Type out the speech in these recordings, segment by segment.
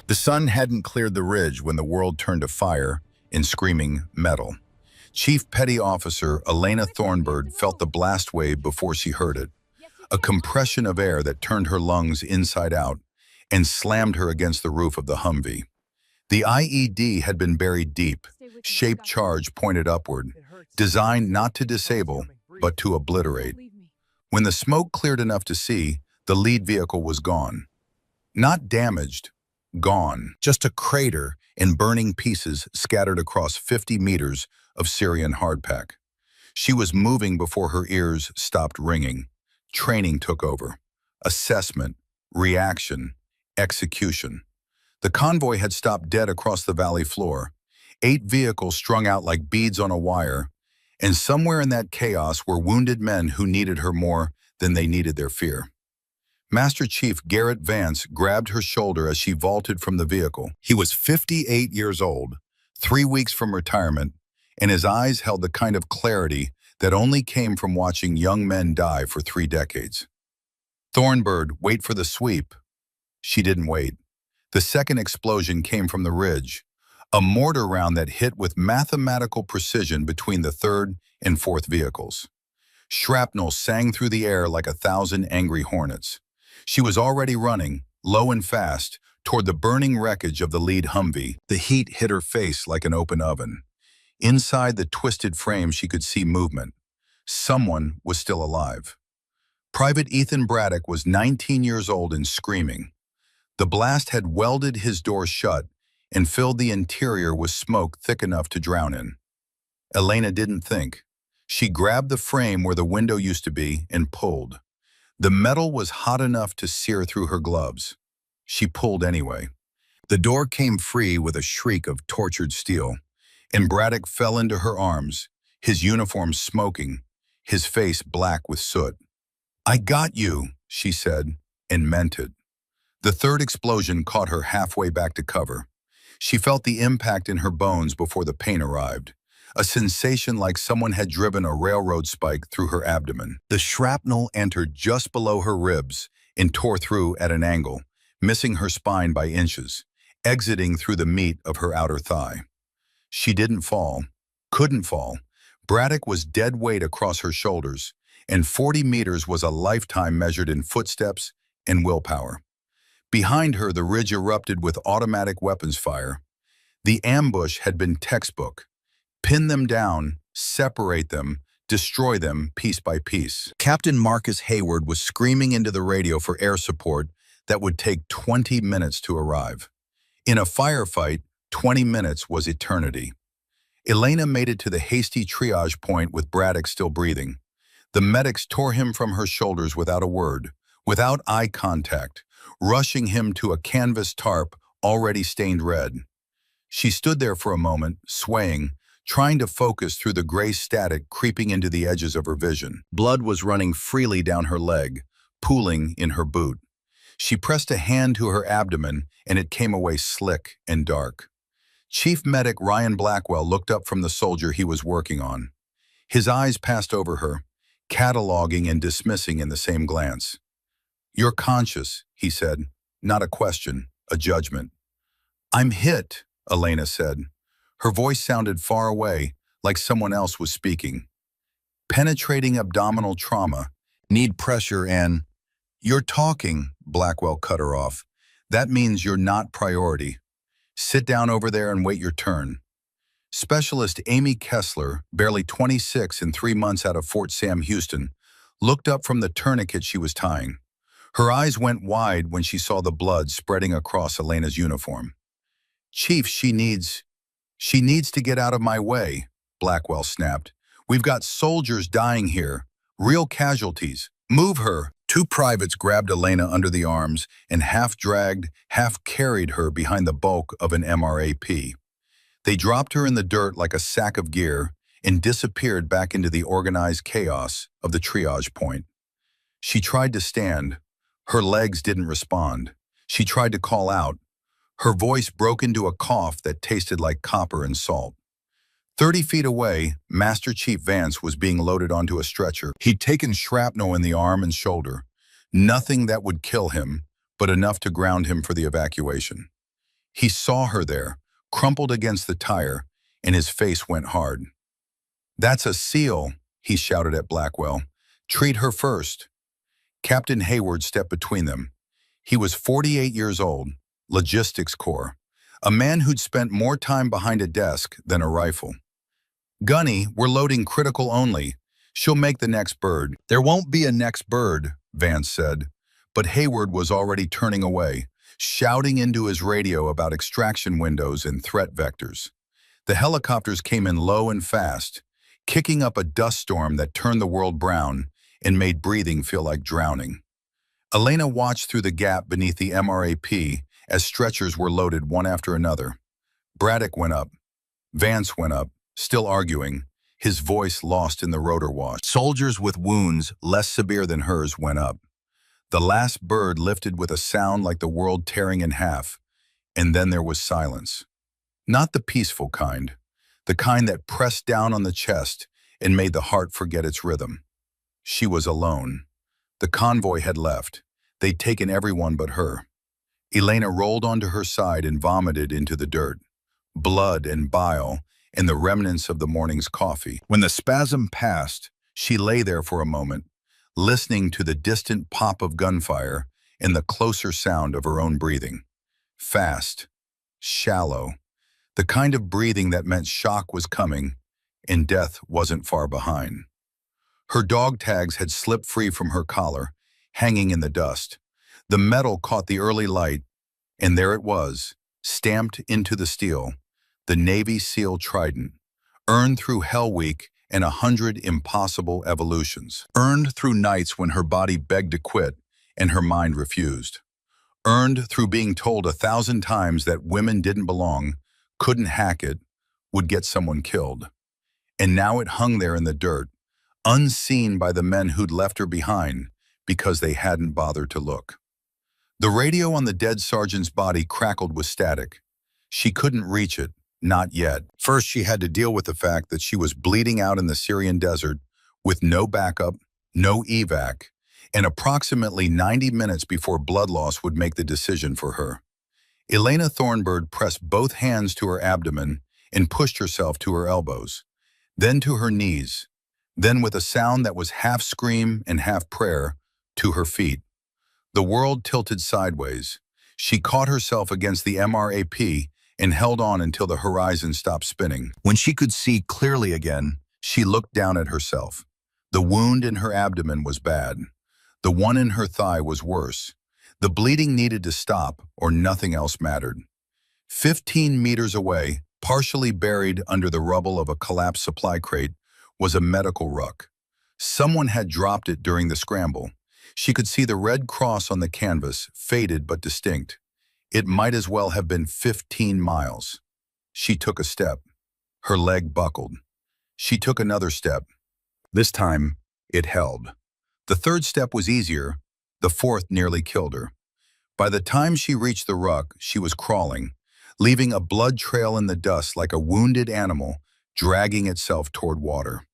The sun hadn't cleared the ridge when the world turned to fire in screaming metal. Chief Petty Officer Elena Thornburg felt the blast wave before she heard it, a compression of air that turned her lungs inside out and slammed her against the roof of the Humvee. The IED had been buried deep, shaped charge pointed upward, designed not to disable, but to obliterate. When the smoke cleared enough to see, the lead vehicle was gone. Not damaged, gone. Just a crater and burning pieces scattered across 50 meters of Syrian hardpack. She was moving before her ears stopped ringing. Training took over. Assessment, reaction, execution. The convoy had stopped dead across the valley floor. 8 vehicles strung out like beads on a wire, and somewhere in that chaos were wounded men who needed her more than they needed their fear. Master Chief Garrett Vance grabbed her shoulder as she vaulted from the vehicle. He was 58 years old, 3 weeks from retirement, and his eyes held the kind of clarity that only came from watching young men die for 3 decades. Thornburg, wait for the sweep. She didn't wait. The second explosion came from the ridge, a mortar round that hit with mathematical precision between the third and fourth vehicles. Shrapnel sang through the air like 1,000 angry hornets. She was already running, low and fast, toward the burning wreckage of the lead Humvee. The heat hit her face like an open oven. Inside the twisted frame she could see movement. Someone was still alive. Private Ethan Braddock was 19 years old and screaming. The blast had welded his door shut and filled the interior with smoke thick enough to drown in. Elena didn't think. She grabbed the frame where the window used to be and pulled. The metal was hot enough to sear through her gloves. She pulled anyway. The door came free with a shriek of tortured steel, and Braddock fell into her arms, his uniform smoking, his face black with soot. "I got you," she said, and meant it. The third explosion caught her halfway back to cover. She felt the impact in her bones before the pain arrived, a sensation like someone had driven a railroad spike through her abdomen. The shrapnel entered just below her ribs and tore through at an angle, missing her spine by inches, exiting through the meat of her outer thigh. She didn't fall, couldn't fall. Braddock was dead weight across her shoulders, and 40 meters was a lifetime measured in footsteps and willpower. Behind her, the ridge erupted with automatic weapons fire. The ambush had been textbook. Pin them down, separate them, destroy them piece by piece. Captain Marcus Hayward was screaming into the radio for air support that would take 20 minutes to arrive. In a firefight, 20 minutes was eternity. Elena made it to the hasty triage point with Braddock still breathing. The medics tore him from her shoulders without a word, without eye contact, rushing him to a canvas tarp already stained red. She stood there for a moment, swaying, trying to focus through the gray static creeping into the edges of her vision. Blood was running freely down her leg, pooling in her boot. She pressed a hand to her abdomen, and it came away slick and dark. Chief Medic Ryan Blackwell looked up from the soldier he was working on. His eyes passed over her, cataloging and dismissing in the same glance. "You're conscious," he said, not a question, a judgment. "I'm hit," Elena said. Her voice sounded far away, like someone else was speaking. "Penetrating abdominal trauma. Need pressure and—" "You're talking," Blackwell cut her off. "That means you're not priority. Sit down over there and wait your turn." Specialist Amy Kessler, barely 26 and 3 months out of Fort Sam Houston, looked up from the tourniquet she was tying. Her eyes went wide when she saw the blood spreading across Elena's uniform. "Chief, she needs to get out of my way," Blackwell snapped. "We've got soldiers dying here, real casualties. Move her." 2 privates grabbed Elena under the arms and half-dragged, half-carried her behind the bulk of an MRAP. They dropped her in the dirt like a sack of gear and disappeared back into the organized chaos of the triage point. She tried to stand. Her legs didn't respond. She tried to call out. Her voice broke into a cough that tasted like copper and salt. 30 feet away, Master Chief Vance was being loaded onto a stretcher. He'd taken shrapnel in the arm and shoulder. Nothing that would kill him, but enough to ground him for the evacuation. He saw her there, crumpled against the tire, and his face went hard. "That's a SEAL," he shouted at Blackwell. "Treat her first." Captain Hayward stepped between them. He was 48 years old, logistics corps, a man who'd spent more time behind a desk than a rifle. "Gunny, we're loading critical only. She'll make the next bird." "There won't be a next bird," Vance said. But Hayward was already turning away, shouting into his radio about extraction windows and threat vectors. The helicopters came in low and fast, kicking up a dust storm that turned the world brown and made breathing feel like drowning. Elena watched through the gap beneath the MRAP as stretchers were loaded one after another. Braddock went up. Vance went up, still arguing, his voice lost in the rotor wash. Soldiers with wounds less severe than hers went up. The last bird lifted with a sound like the world tearing in half, and then there was silence. Not the peaceful kind, the kind that pressed down on the chest and made the heart forget its rhythm. She was alone. The convoy had left. They'd taken everyone but her. Elena rolled onto her side and vomited into the dirt, blood and bile and the remnants of the morning's coffee. When the spasm passed, she lay there for a moment, listening to the distant pop of gunfire and the closer sound of her own breathing. Fast, shallow, the kind of breathing that meant shock was coming and death wasn't far behind. Her dog tags had slipped free from her collar, hanging in the dust. The metal caught the early light, and there it was, stamped into the steel, the Navy SEAL Trident, earned through Hell Week and 100 impossible evolutions. Earned through nights when her body begged to quit and her mind refused. Earned through being told 1,000 times that women didn't belong, couldn't hack it, would get someone killed. And now it hung there in the dirt, unseen by the men who'd left her behind because they hadn't bothered to look. The radio on the dead sergeant's body crackled with static. She couldn't reach it, not yet. First, she had to deal with the fact that she was bleeding out in the Syrian desert with no backup, no evac, and approximately 90 minutes before blood loss would make the decision for her. Elena Thornburg pressed both hands to her abdomen and pushed herself to her elbows, then to her knees, then with a sound that was half scream and half prayer, to her feet. The world tilted sideways. She caught herself against the MRAP and held on until the horizon stopped spinning. When she could see clearly again, she looked down at herself. The wound in her abdomen was bad. The one in her thigh was worse. The bleeding needed to stop or nothing else mattered. 15 meters away, partially buried under the rubble of a collapsed supply crate, was a medical ruck. Someone had dropped it during the scramble. She could see the red cross on the canvas, faded but distinct. It might as well have been 15 miles. She took a step. Her leg buckled. She took another step. This time, it held. The third step was easier. The fourth nearly killed her. By the time she reached the ruck, she was crawling, leaving a blood trail in the dust like a wounded animal dragging itself toward water.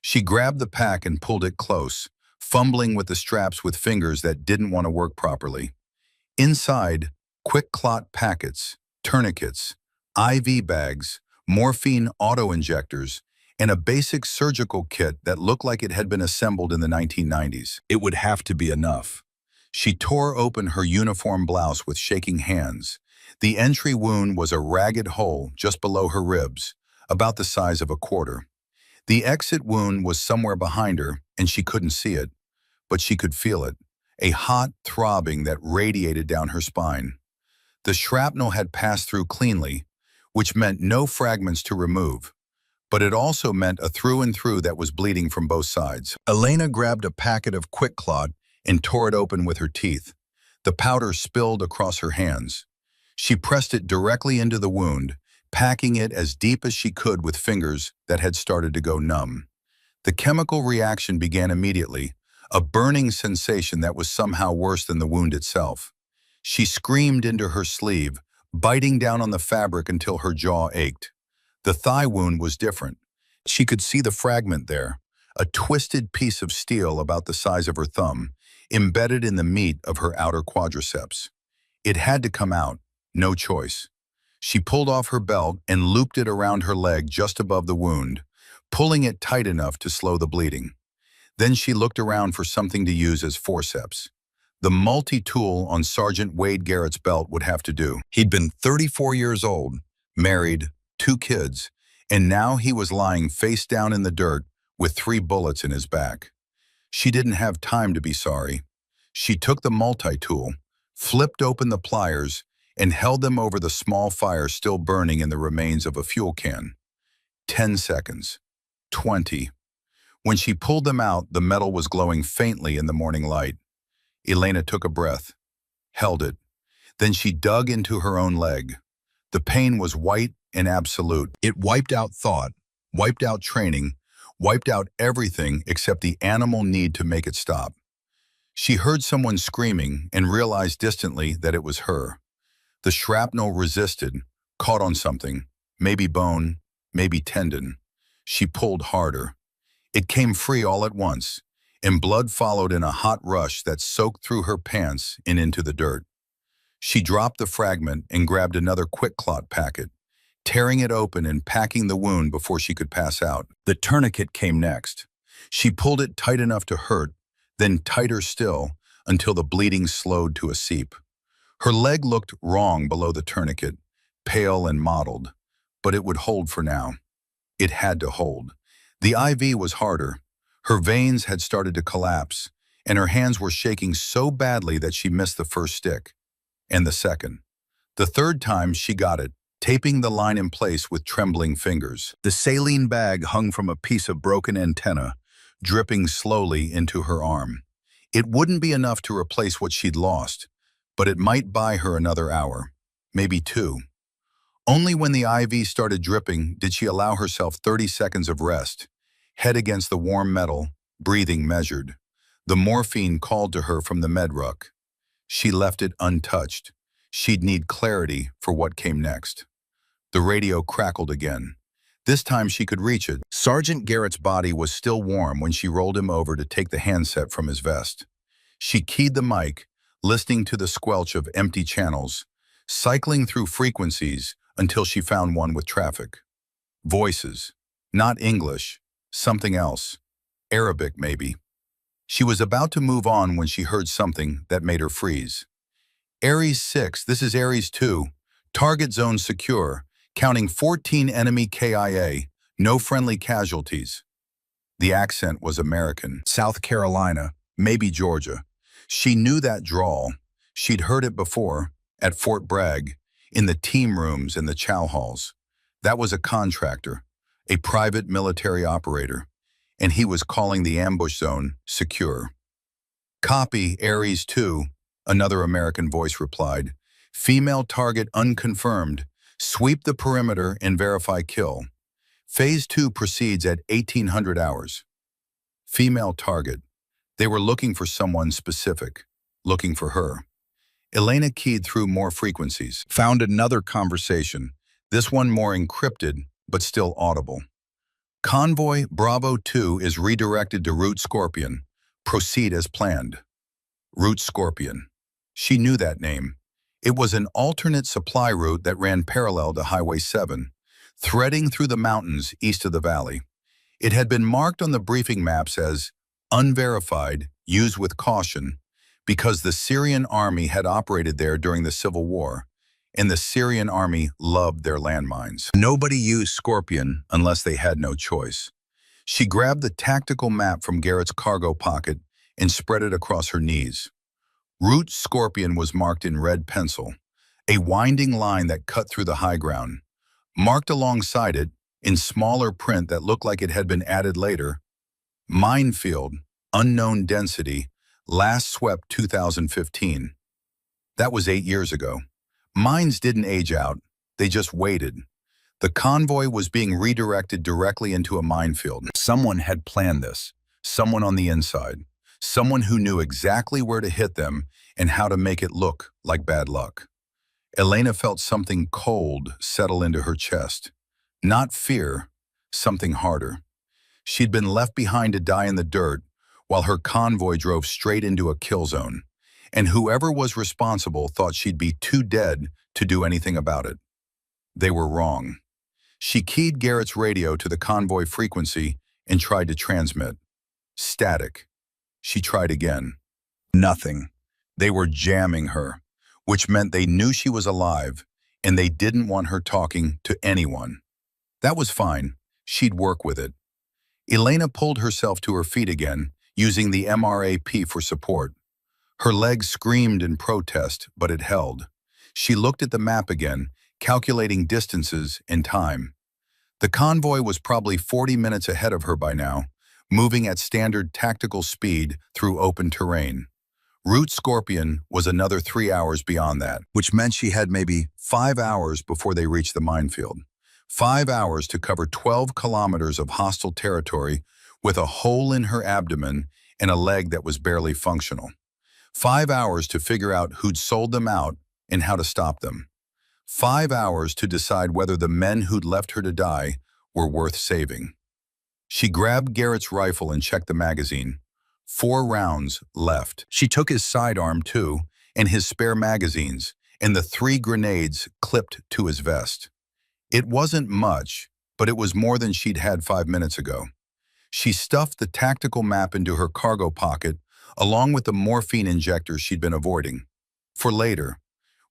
She grabbed the pack and pulled it close, fumbling with the straps with fingers that didn't want to work properly. Inside, quick clot packets, tourniquets, IV bags, morphine auto-injectors, and a basic surgical kit that looked like it had been assembled in the 1990s. It would have to be enough. She tore open her uniform blouse with shaking hands. The entry wound was a ragged hole just below her ribs, about the size of a quarter. The exit wound was somewhere behind her, and she couldn't see it, but she could feel it, a hot throbbing that radiated down her spine. The shrapnel had passed through cleanly, which meant no fragments to remove, but it also meant a through and through that was bleeding from both sides. Elena grabbed a packet of Quick Clot and tore it open with her teeth. The powder spilled across her hands. She pressed it directly into the wound, packing it as deep as she could with fingers that had started to go numb. The chemical reaction began immediately, a burning sensation that was somehow worse than the wound itself. She screamed into her sleeve, biting down on the fabric until her jaw ached. The thigh wound was different. She could see the fragment there, a twisted piece of steel about the size of her thumb, embedded in the meat of her outer quadriceps. It had to come out, no choice. She pulled off her belt and looped it around her leg just above the wound, pulling it tight enough to slow the bleeding. Then she looked around for something to use as forceps. The multi-tool on Sergeant Wade Garrett's belt would have to do. He'd been 34 years old, married, 2 kids, and now he was lying face down in the dirt with 3 bullets in his back. She didn't have time to be sorry. She took the multi-tool, flipped open the pliers, and held them over the small fire still burning in the remains of a fuel can. 10 seconds. 20. When she pulled them out, the metal was glowing faintly in the morning light. Elena took a breath, held it. Then she dug into her own leg. The pain was white and absolute. It wiped out thought, wiped out training, wiped out everything except the animal need to make it stop. She heard someone screaming and realized distantly that it was her. The shrapnel resisted, caught on something, maybe bone, maybe tendon. She pulled harder. It came free all at once, and blood followed in a hot rush that soaked through her pants and into the dirt. She dropped the fragment and grabbed another quick clot packet, tearing it open and packing the wound before she could pass out. The tourniquet came next. She pulled it tight enough to hurt, then tighter still, until the bleeding slowed to a seep. Her leg looked wrong below the tourniquet, pale and mottled, but it would hold for now. It had to hold. The IV was harder. Her veins had started to collapse, and her hands were shaking so badly that she missed the first stick. And the second. The third time she got it, taping the line in place with trembling fingers. The saline bag hung from a piece of broken antenna, dripping slowly into her arm. It wouldn't be enough to replace what she'd lost, but it might buy her another hour, maybe 2. Only when the IV started dripping did she allow herself 30 seconds of rest, head against the warm metal, breathing measured. The morphine called to her from the med ruck. She left it untouched. She'd need clarity for what came next. The radio crackled again. This time she could reach it. Sergeant Garrett's body was still warm when she rolled him over to take the handset from his vest. She keyed the mic, listening to the squelch of empty channels, cycling through frequencies until she found one with traffic. Voices. Not English. Something else. Arabic, maybe. She was about to move on when she heard something that made her freeze. Ares 6, this is Ares 2. Target zone secure. Counting 14 enemy KIA. No friendly casualties. The accent was American. South Carolina, maybe Georgia. She knew that drawl. She'd heard it before, at Fort Bragg, in the team rooms and the chow halls. That was a contractor, a private military operator, and he was calling the ambush zone secure. Copy, Ares 2, another American voice replied. Female target unconfirmed. Sweep the perimeter and verify kill. Phase 2 proceeds at 1800 hours. Female target. They were looking for someone specific, looking for her. Elena keyed through more frequencies, found another conversation, this one more encrypted, but still audible. Convoy Bravo 2 is redirected to Route Scorpion. Proceed as planned. Route Scorpion. She knew that name. It was an alternate supply route that ran parallel to Highway 7, threading through the mountains east of the valley. It had been marked on the briefing maps as unverified, use with caution, because the Syrian army had operated there during the Civil War, and the Syrian army loved their landmines. Nobody used Scorpion unless they had no choice. She grabbed the tactical map from Garrett's cargo pocket and spread it across her knees. Route Scorpion was marked in red pencil, a winding line that cut through the high ground. Marked alongside it, in smaller print that looked like it had been added later, Minefield, unknown density, last swept 2015. That was 8 years ago. Mines didn't age out, they just waited. The convoy was being redirected directly into a minefield. Someone had planned this, someone on the inside, someone who knew exactly where to hit them and how to make it look like bad luck. Elena felt something cold settle into her chest. Not fear, something harder. She'd been left behind to die in the dirt while her convoy drove straight into a kill zone, and whoever was responsible thought she'd be too dead to do anything about it. They were wrong. She keyed Garrett's radio to the convoy frequency and tried to transmit. Static. She tried again. Nothing. They were jamming her, which meant they knew she was alive, and they didn't want her talking to anyone. That was fine. She'd work with it. Elena pulled herself to her feet again, using the MRAP for support. Her legs screamed in protest, but it held. She looked at the map again, calculating distances and time. The convoy was probably 40 minutes ahead of her by now, moving at standard tactical speed through open terrain. Route Scorpion was another 3 hours beyond that, which meant she had maybe 5 hours before they reached the minefield. 5 hours to cover 12 kilometers of hostile territory with a hole in her abdomen and a leg that was barely functional. 5 hours to figure out who'd sold them out and how to stop them. 5 hours to decide whether the men who'd left her to die were worth saving. She grabbed Garrett's rifle and checked the magazine. 4 rounds left. She took his sidearm too, and his spare magazines, and the 3 grenades clipped to his vest. It wasn't much, but it was more than she'd had 5 minutes ago. She stuffed the tactical map into her cargo pocket, along with the morphine injector she'd been avoiding. For later,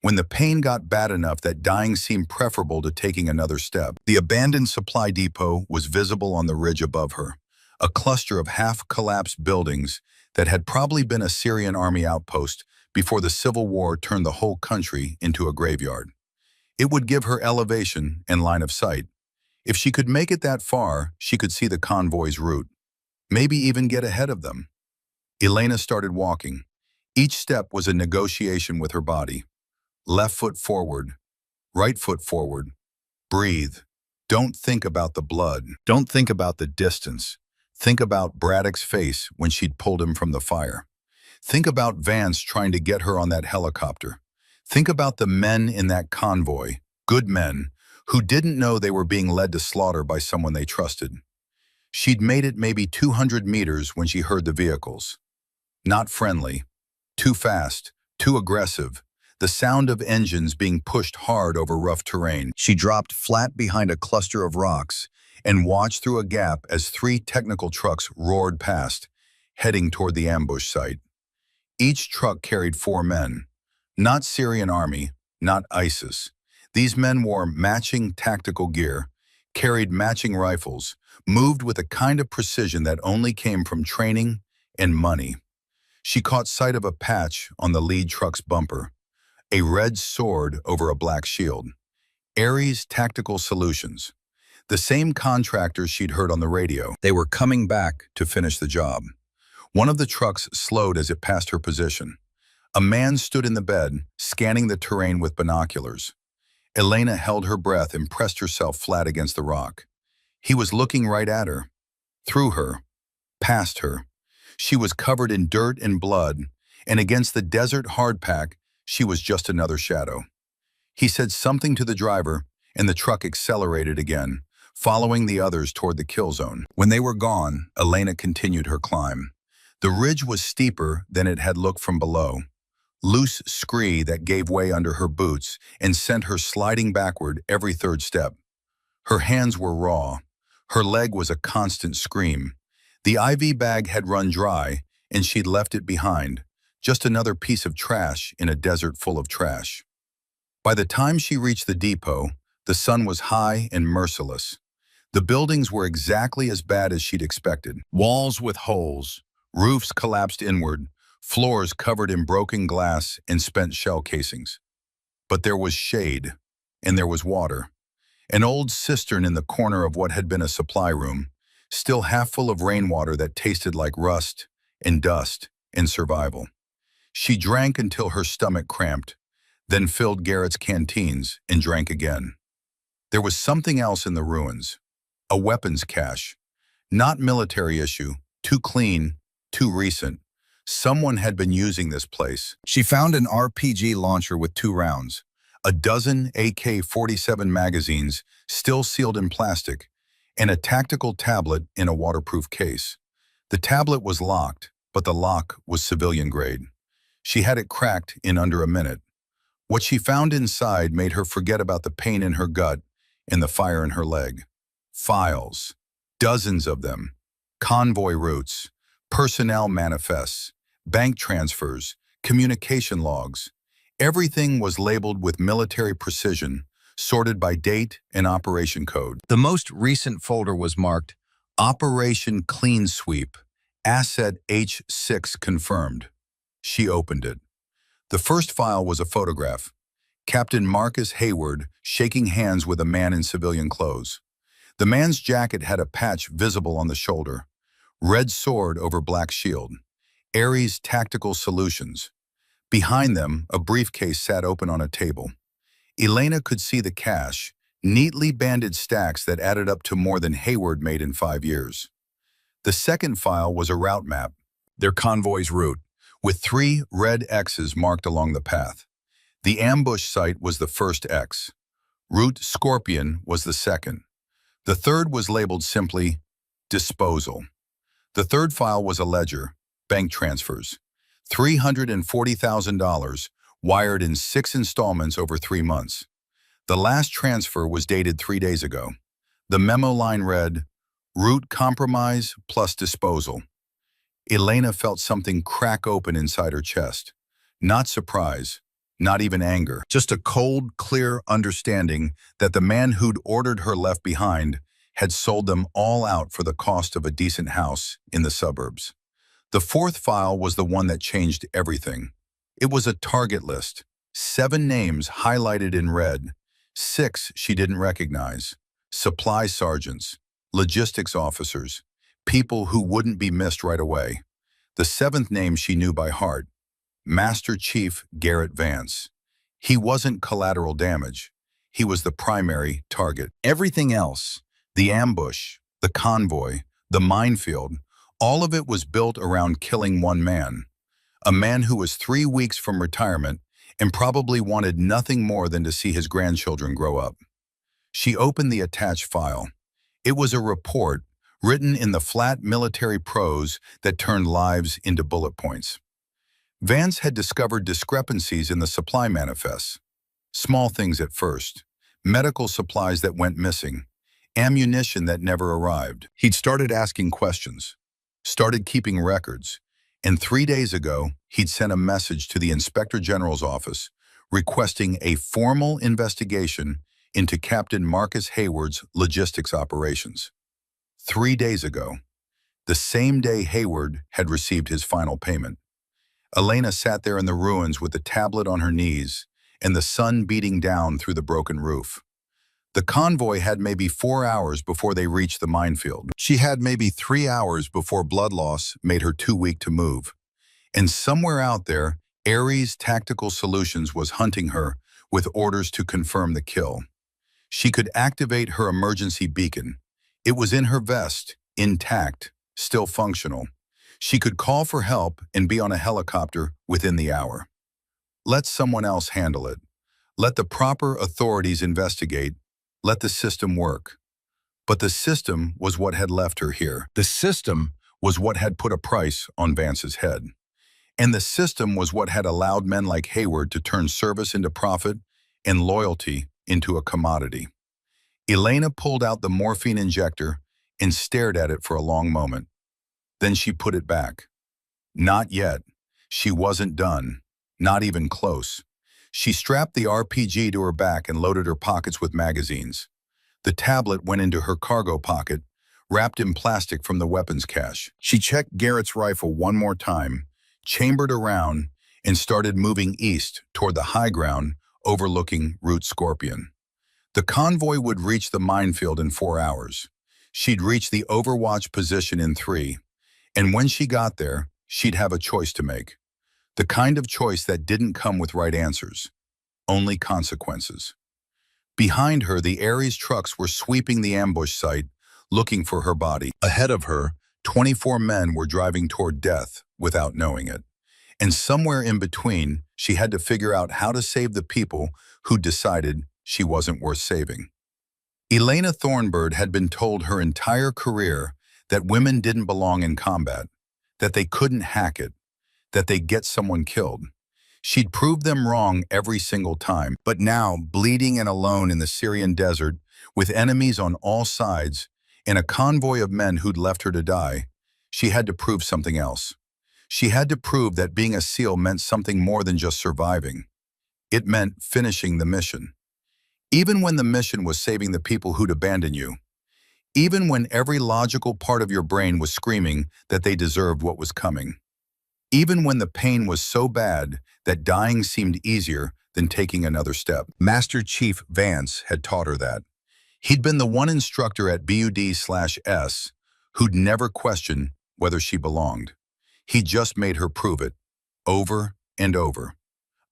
when the pain got bad enough that dying seemed preferable to taking another step. The abandoned supply depot was visible on the ridge above her, a cluster of half-collapsed buildings that had probably been a Syrian army outpost before the civil war turned the whole country into a graveyard. It would give her elevation and line of sight. If she could make it that far, she could see the convoy's route, maybe even get ahead of them. Elena started walking. Each step was a negotiation with her body. Left foot forward, right foot forward. Breathe. Don't think about the blood. Don't think about the distance. Think about Braddock's face when she'd pulled him from the fire. Think about Vance trying to get her on that helicopter. Think about the men in that convoy, good men, who didn't know they were being led to slaughter by someone they trusted. She'd made it maybe 200 meters when she heard the vehicles. Not friendly. Too fast. Too aggressive. The sound of engines being pushed hard over rough terrain. She dropped flat behind a cluster of rocks and watched through a gap as 3 technical trucks roared past, heading toward the ambush site. Each truck carried 4 men. Not Syrian army, not ISIS. These men wore matching tactical gear, carried matching rifles, moved with a kind of precision that only came from training and money. She caught sight of a patch on the lead truck's bumper. A red sword over a black shield. Ares Tactical Solutions. The same contractors she'd heard on the radio. They were coming back to finish the job. One of the trucks slowed as it passed her position. A man stood in the bed, scanning the terrain with binoculars. Elena held her breath and pressed herself flat against the rock. He was looking right at her, through her, past her. She was covered in dirt and blood, and against the desert hardpack, she was just another shadow. He said something to the driver, and the truck accelerated again, following the others toward the kill zone. When they were gone, Elena continued her climb. The ridge was steeper than it had looked from below. Loose scree that gave way under her boots and sent her sliding backward every 3rd step. Her hands were raw. Her leg was a constant scream. The IV bag had run dry, and she'd left it behind. Just another piece of trash in a desert full of trash. By the time she reached the depot, the sun was high and merciless. The buildings were exactly as bad as she'd expected. Walls with holes, roofs collapsed inward, floors covered in broken glass and spent shell casings. But there was shade, and there was water. An old cistern in the corner of what had been a supply room, still half full of rainwater that tasted like rust and dust and survival. She drank until her stomach cramped, then filled Garrett's canteens and drank again. There was something else in the ruins. A weapons cache. Not military issue, too clean, too recent. Someone had been using this place. She found an RPG launcher with 2 rounds, a dozen AK-47 magazines still sealed in plastic, and a tactical tablet in a waterproof case. The tablet was locked, but the lock was civilian grade. She had it cracked in under a minute. What she found inside made her forget about the pain in her gut and the fire in her leg. Files, dozens of them, convoy routes, personnel manifests, bank transfers, communication logs. Everything was labeled with military precision, sorted by date and operation code. The most recent folder was marked Operation Clean Sweep, Asset H6 confirmed. She opened it. The first file was a photograph. Captain Marcus Hayward shaking hands with a man in civilian clothes. The man's jacket had a patch visible on the shoulder. Red sword over black shield. Ares Tactical Solutions. Behind them, a briefcase sat open on a table. Elena could see the cash, neatly banded stacks that added up to more than Hayward made in 5 years. The second file was a route map, their convoy's route, with 3 red X's marked along the path. The ambush site was the first X. Route Scorpion was the second. The third was labeled simply Disposal. The third file was a ledger, bank transfers. $340,000 wired in 6 installments over 3 months. The last transfer was dated 3 days ago. The memo line read, Route Compromise plus Disposal. Elena felt something crack open inside her chest. Not surprise, not even anger. Just a cold, clear understanding that the man who'd ordered her left behind had sold them all out for the cost of a decent house in the suburbs. The fourth file was the one that changed everything. It was a target list. 7 names highlighted in red. 6 she didn't recognize. Supply sergeants, logistics officers, people who wouldn't be missed right away. The 7th name she knew by heart. Master Chief Garrett Vance. He wasn't collateral damage. He was the primary target. Everything else, the ambush, the convoy, the minefield, all of it was built around killing one man. A man who was 3 weeks from retirement and probably wanted nothing more than to see his grandchildren grow up. She opened the attached file. It was a report written in the flat military prose that turned lives into bullet points. Vance had discovered discrepancies in the supply manifests. Small things at first. Medical supplies that went missing. Ammunition that never arrived. He'd started asking questions. Started keeping records. And 3 days ago, he'd sent a message to the Inspector General's office requesting a formal investigation into Captain Marcus Hayward's logistics operations. 3 days ago, the same day Hayward had received his final payment. Elena sat there in the ruins with the tablet on her knees and the sun beating down through the broken roof. The convoy had maybe 4 hours before they reached the minefield. She had maybe 3 hours before blood loss made her too weak to move. And somewhere out there, Ares Tactical Solutions was hunting her with orders to confirm the kill. She could activate her emergency beacon. It was in her vest, intact, still functional. She could call for help and be on a helicopter within the hour. Let someone else handle it. Let the proper authorities investigate. Let the system work. But the system was what had left her here. The system was what had put a price on Vance's head. And the system was what had allowed men like Hayward to turn service into profit and loyalty into a commodity. Elena pulled out the morphine injector and stared at it for a long moment. Then she put it back. Not yet. She wasn't done. Not even close. She strapped the RPG to her back and loaded her pockets with magazines. The tablet went into her cargo pocket, wrapped in plastic from the weapons cache. She checked Garrett's rifle one more time, chambered around, and started moving east toward the high ground overlooking Route Scorpion. The convoy would reach the minefield in 4 hours. She'd reach the overwatch position in 3. And when she got there, she'd have a choice to make. The kind of choice that didn't come with right answers, only consequences. Behind her, the Ares trucks were sweeping the ambush site, looking for her body. Ahead of her, 24 men were driving toward death without knowing it. And somewhere in between, she had to figure out how to save the people who decided she wasn't worth saving. Elena Thornbird had been told her entire career that women didn't belong in combat, that they couldn't hack it, that they'd get someone killed. She'd proved them wrong every single time, but now, bleeding and alone in the Syrian desert, with enemies on all sides, in a convoy of men who'd left her to die, she had to prove something else. She had to prove that being a SEAL meant something more than just surviving. It meant finishing the mission. Even when the mission was saving the people who'd abandoned you. Even when every logical part of your brain was screaming that they deserved what was coming. Even when the pain was so bad that dying seemed easier than taking another step. Master Chief Vance had taught her that. He'd been the one instructor at BUD/S who'd never questioned whether she belonged. He just made her prove it, over and over,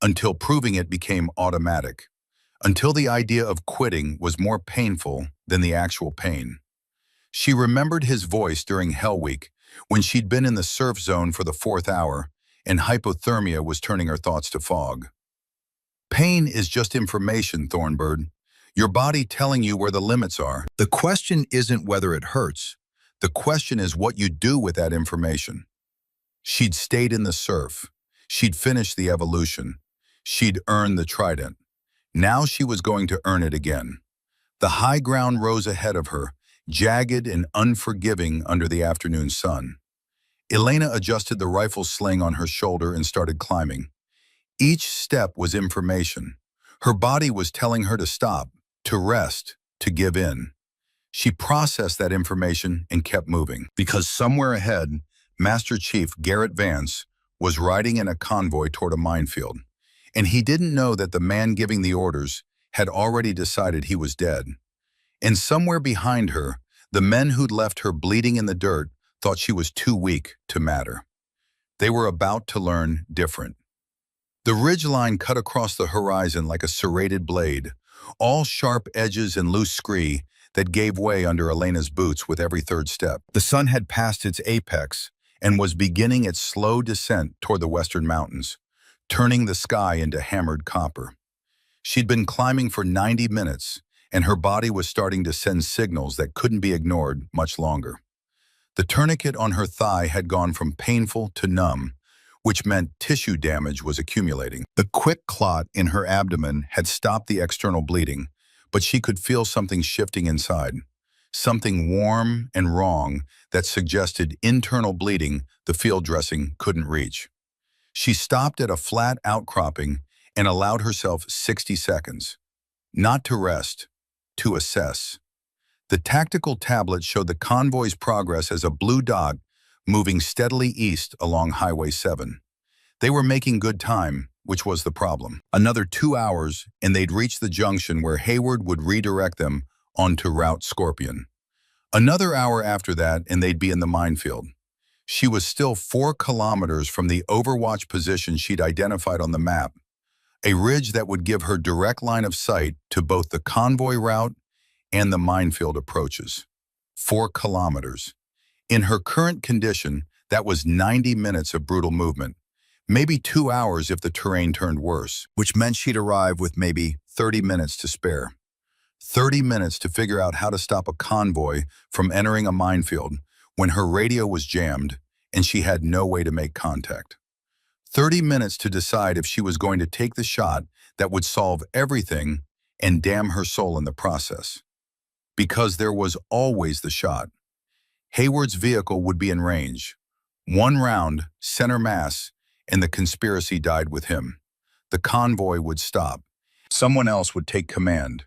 until proving it became automatic, until the idea of quitting was more painful than the actual pain. She remembered his voice during Hell Week, when she'd been in the surf zone for the 4th hour, and hypothermia was turning her thoughts to fog. Pain is just information, Thornbird. Your body telling you where the limits are. The question isn't whether it hurts. The question is what you do with that information. She'd stayed in the surf. She'd finished the evolution. She'd earned the trident. Now she was going to earn it again. The high ground rose ahead of her, jagged and unforgiving under the afternoon sun. Elena adjusted the rifle sling on her shoulder and started climbing. Each step was information. Her body was telling her to stop, to rest, to give in. She processed that information and kept moving. Because somewhere ahead, Master Chief Garrett Vance was riding in a convoy toward a minefield. And he didn't know that the man giving the orders had already decided he was dead. And somewhere behind her, the men who'd left her bleeding in the dirt thought she was too weak to matter. They were about to learn different. The ridgeline cut across the horizon like a serrated blade, all sharp edges and loose scree that gave way under Elena's boots with every third step. The sun had passed its apex and was beginning its slow descent toward the western mountains, turning the sky into hammered copper. She'd been climbing for 90 minutes, and her body was starting to send signals that couldn't be ignored much longer. The tourniquet on her thigh had gone from painful to numb, which meant tissue damage was accumulating. The quick clot in her abdomen had stopped the external bleeding, but she could feel something shifting inside, something warm and wrong that suggested internal bleeding the field dressing couldn't reach. She stopped at a flat outcropping and allowed herself 60 seconds, not to rest, to assess. The tactical tablet showed the convoy's progress as a blue dot moving steadily east along Highway 7. They were making good time, which was the problem. Another 2 hours, and they'd reach the junction where Hayward would redirect them onto Route Scorpion. Another hour after that, and they'd be in the minefield. She was still 4 kilometers from the overwatch position she'd identified on the map, a ridge that would give her direct line of sight to both the convoy route and the minefield approaches. 4 kilometers. In her current condition, that was 90 minutes of brutal movement, maybe 2 hours if the terrain turned worse, which meant she'd arrive with maybe 30 minutes to spare. 30 minutes to figure out how to stop a convoy from entering a minefield when her radio was jammed and she had no way to make contact. 30 minutes to decide if she was going to take the shot that would solve everything and damn her soul in the process. Because there was always the shot. Hayward's vehicle would be in range. 1 round, center mass, and the conspiracy died with him. The convoy would stop. Someone else would take command.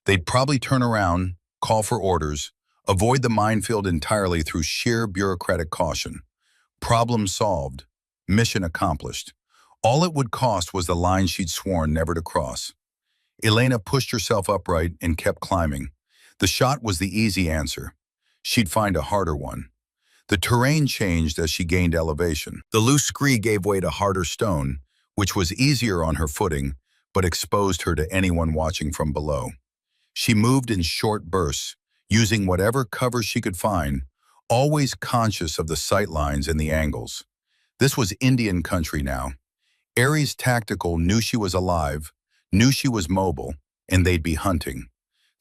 They'd probably turn around, call for orders, avoid the minefield entirely through sheer bureaucratic caution. Problem solved. Mission accomplished. All it would cost was the line she'd sworn never to cross. Elena pushed herself upright and kept climbing. The shot was the easy answer. She'd find a harder one. The terrain changed as she gained elevation. The loose scree gave way to harder stone, which was easier on her footing, but exposed her to anyone watching from below. She moved in short bursts, using whatever cover she could find, always conscious of the sight lines and the angles. This was Indian country now. Ares Tactical knew she was alive, knew she was mobile, and they'd be hunting.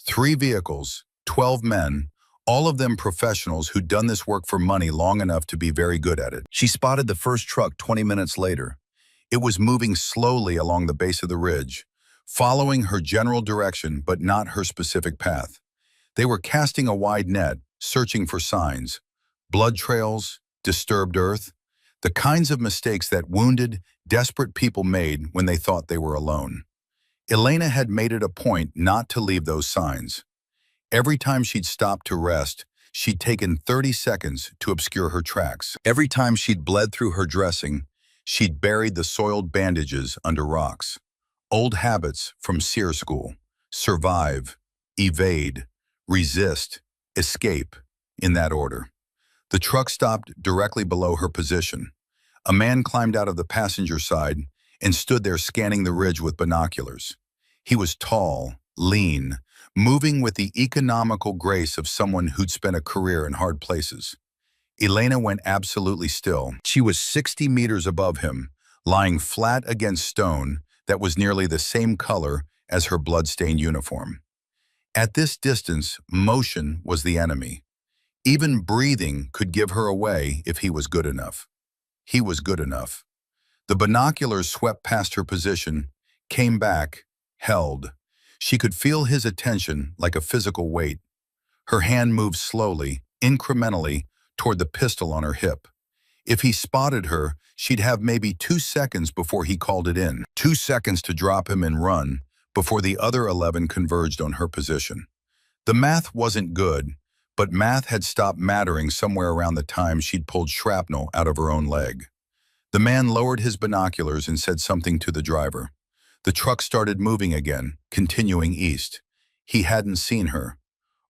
3 vehicles, 12 men, all of them professionals who'd done this work for money long enough to be very good at it. She spotted the first truck 20 minutes later. It was moving slowly along the base of the ridge, following her general direction but not her specific path. They were casting a wide net, searching for signs, blood trails, disturbed earth, the kinds of mistakes that wounded, desperate people made when they thought they were alone. Elena had made it a point not to leave those signs. Every time she'd stopped to rest, she'd taken 30 seconds to obscure her tracks. Every time she'd bled through her dressing, she'd buried the soiled bandages under rocks. Old habits from SEER school: survive, evade, resist, escape, in that order. The truck stopped directly below her position. A man climbed out of the passenger side and stood there scanning the ridge with binoculars. He was tall, lean, moving with the economical grace of someone who'd spent a career in hard places. Elena went absolutely still. She was 60 meters above him, lying flat against stone that was nearly the same color as her blood-stained uniform. At this distance, motion was the enemy. Even breathing could give her away if he was good enough. He was good enough. The binoculars swept past her position, came back, held. She could feel his attention like a physical weight. Her hand moved slowly, incrementally, toward the pistol on her hip. If he spotted her, she'd have maybe 2 seconds before he called it in. 2 seconds to drop him and run before the other 11 converged on her position. The math wasn't good, but math had stopped mattering somewhere around the time she'd pulled shrapnel out of her own leg. The man lowered his binoculars and said something to the driver. The truck started moving again, continuing east. He hadn't seen her.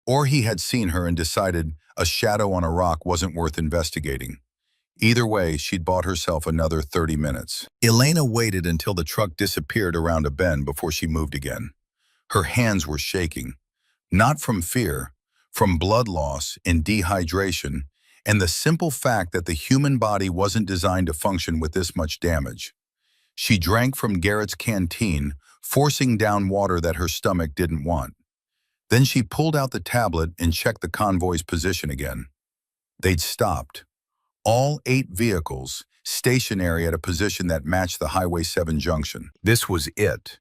Or he had seen her and decided a shadow on a rock wasn't worth investigating. Either way, she'd bought herself another 30 minutes. Elena waited until the truck disappeared around a bend before she moved again. Her hands were shaking, not from fear, from blood loss and dehydration, and the simple fact that the human body wasn't designed to function with this much damage. She drank from Garrett's canteen, forcing down water that her stomach didn't want. Then she pulled out the tablet and checked the convoy's position again. They'd stopped. All 8 vehicles, stationary at a position that matched the Highway 7 junction. This was it.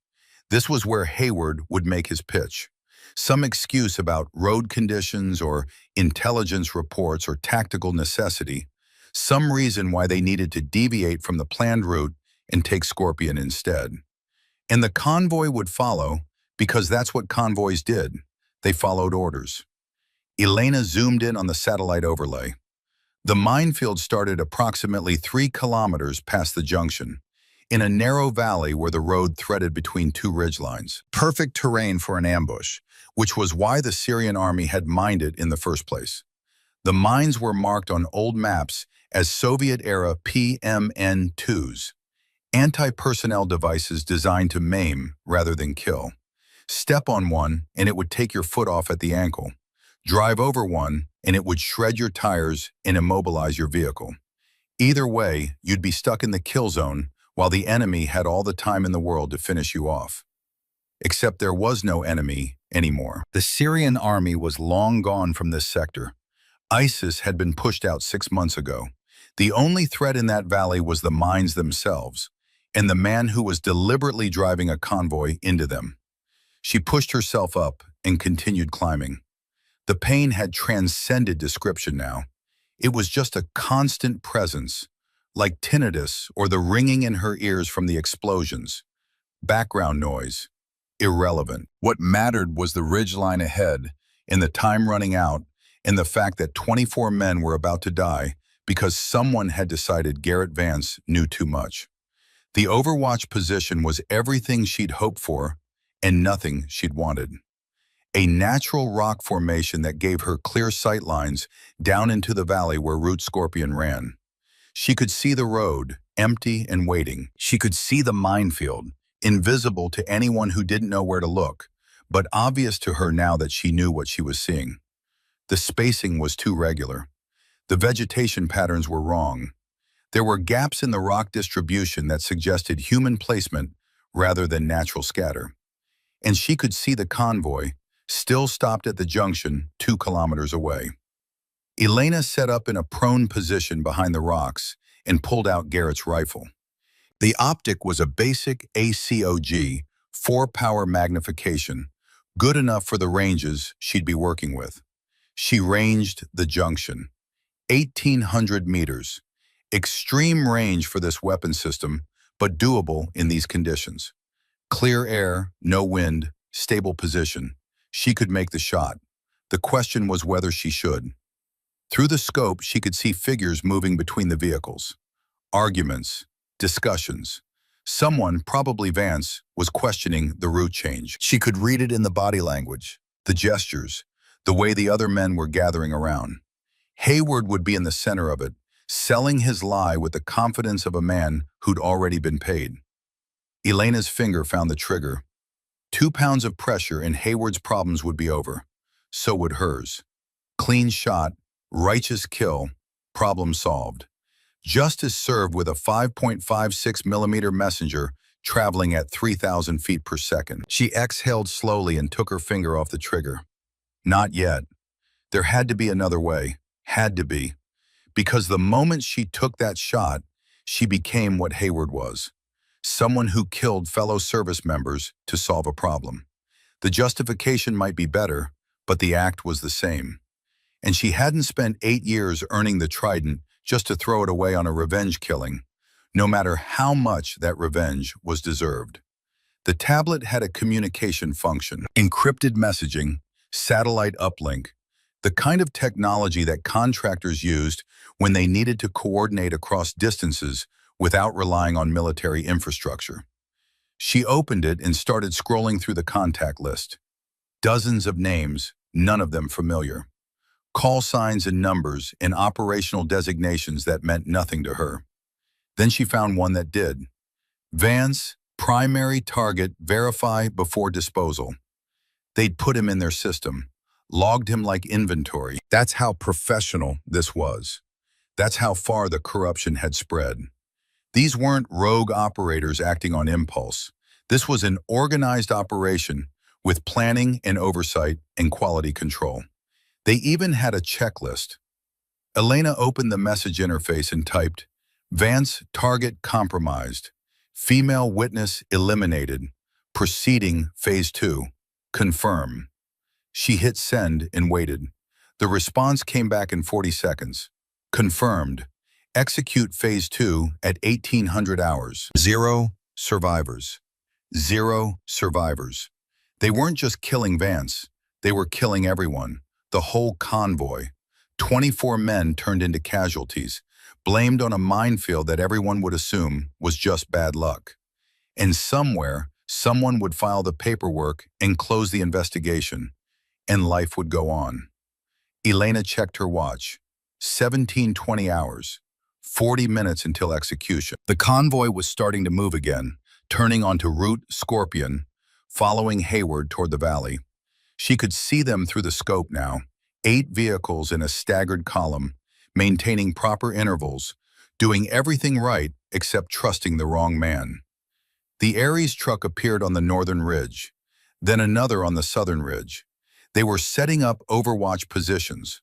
This was where Hayward would make his pitch. Some excuse about road conditions or intelligence reports or tactical necessity. Some reason why they needed to deviate from the planned route and take Scorpion instead. And the convoy would follow, because that's what convoys did. They followed orders. Elena zoomed in on the satellite overlay. The minefield started approximately 3 kilometers past the junction, in a narrow valley where the road threaded between 2 ridgelines. Perfect terrain for an ambush, which was why the Syrian army had mined it in the first place. The mines were marked on old maps as Soviet-era PMN-2s, anti-personnel devices designed to maim rather than kill. Step on one and it would take your foot off at the ankle. Drive over one and it would shred your tires and immobilize your vehicle. Either way, you'd be stuck in the kill zone while the enemy had all the time in the world to finish you off. Except there was no enemy anymore. The Syrian army was long gone from this sector. ISIS had been pushed out 6 months ago. The only threat in that valley was the mines themselves, and the man who was deliberately driving a convoy into them. She pushed herself up and continued climbing. The pain had transcended description now. It was just a constant presence, like tinnitus or the ringing in her ears from the explosions. Background noise. Irrelevant. What mattered was the ridgeline ahead, and the time running out, and the fact that 24 men were about to die because someone had decided Garrett Vance knew too much. The Overwatch position was everything she'd hoped for and nothing she'd wanted. A natural rock formation that gave her clear sight lines down into the valley where Route Scorpion ran. She could see the road, empty and waiting. She could see the minefield, invisible to anyone who didn't know where to look, but obvious to her now that she knew what she was seeing. The spacing was too regular. The vegetation patterns were wrong. There were gaps in the rock distribution that suggested human placement rather than natural scatter. And she could see the convoy, still stopped at the junction 2 kilometers away. Elena set up in a prone position behind the rocks and pulled out Garrett's rifle. The optic was a basic ACOG, 4-power magnification, good enough for the ranges she'd be working with. She ranged the junction, 1,800 meters. Extreme range for this weapon system, but doable in these conditions. Clear air, no wind, stable position. She could make the shot. The question was whether she should. Through the scope, she could see figures moving between the vehicles. Arguments, discussions. Someone, probably Vance, was questioning the route change. She could read it in the body language, the gestures, the way the other men were gathering around. Hayward would be in the center of it, selling his lie with the confidence of a man who'd already been paid. Elena's finger found the trigger. 2 pounds of pressure and Hayward's problems would be over. So would hers. Clean shot, righteous kill, problem solved. Justice served with a 5.56 millimeter messenger traveling at 3,000 feet per second. She exhaled slowly and took her finger off the trigger. Not yet. There had to be another way. Had to be. Because the moment she took that shot, she became what Hayward was. Someone who killed fellow service members to solve a problem. The justification might be better, but the act was the same. And she hadn't spent 8 years earning the trident just to throw it away on a revenge killing, no matter how much that revenge was deserved. The tablet had a communication function, encrypted messaging, satellite uplink, the kind of technology that contractors used when they needed to coordinate across distances without relying on military infrastructure. She opened it and started scrolling through the contact list. Dozens of names, none of them familiar. Call signs and numbers and operational designations that meant nothing to her. Then she found one that did. Vance, primary target, verify before disposal. They'd put him in their system, logged him like inventory. That's how professional this was. That's how far the corruption had spread. These weren't rogue operators acting on impulse. This was an organized operation with planning and oversight and quality control. They even had a checklist. Elena opened the message interface and typed, Vance target compromised, female witness eliminated, proceeding phase 2, confirm. She hit send and waited. The response came back in 40 seconds. Confirmed. Execute phase 2 at 1800 hours. 0 survivors. 0 survivors. They weren't just killing Vance. They were killing everyone. The whole convoy. 24 men turned into casualties, blamed on a minefield that everyone would assume was just bad luck. And somewhere, someone would file the paperwork and close the investigation, and life would go on. Elena checked her watch. 1720 hours. 40 minutes until execution. The convoy was starting to move again, turning onto Route Scorpion, following Hayward toward the valley. She could see them through the scope now, 8 vehicles in a staggered column, maintaining proper intervals, doing everything right except trusting the wrong man. The Ares truck appeared on the northern ridge, then another on the southern ridge. They were setting up overwatch positions.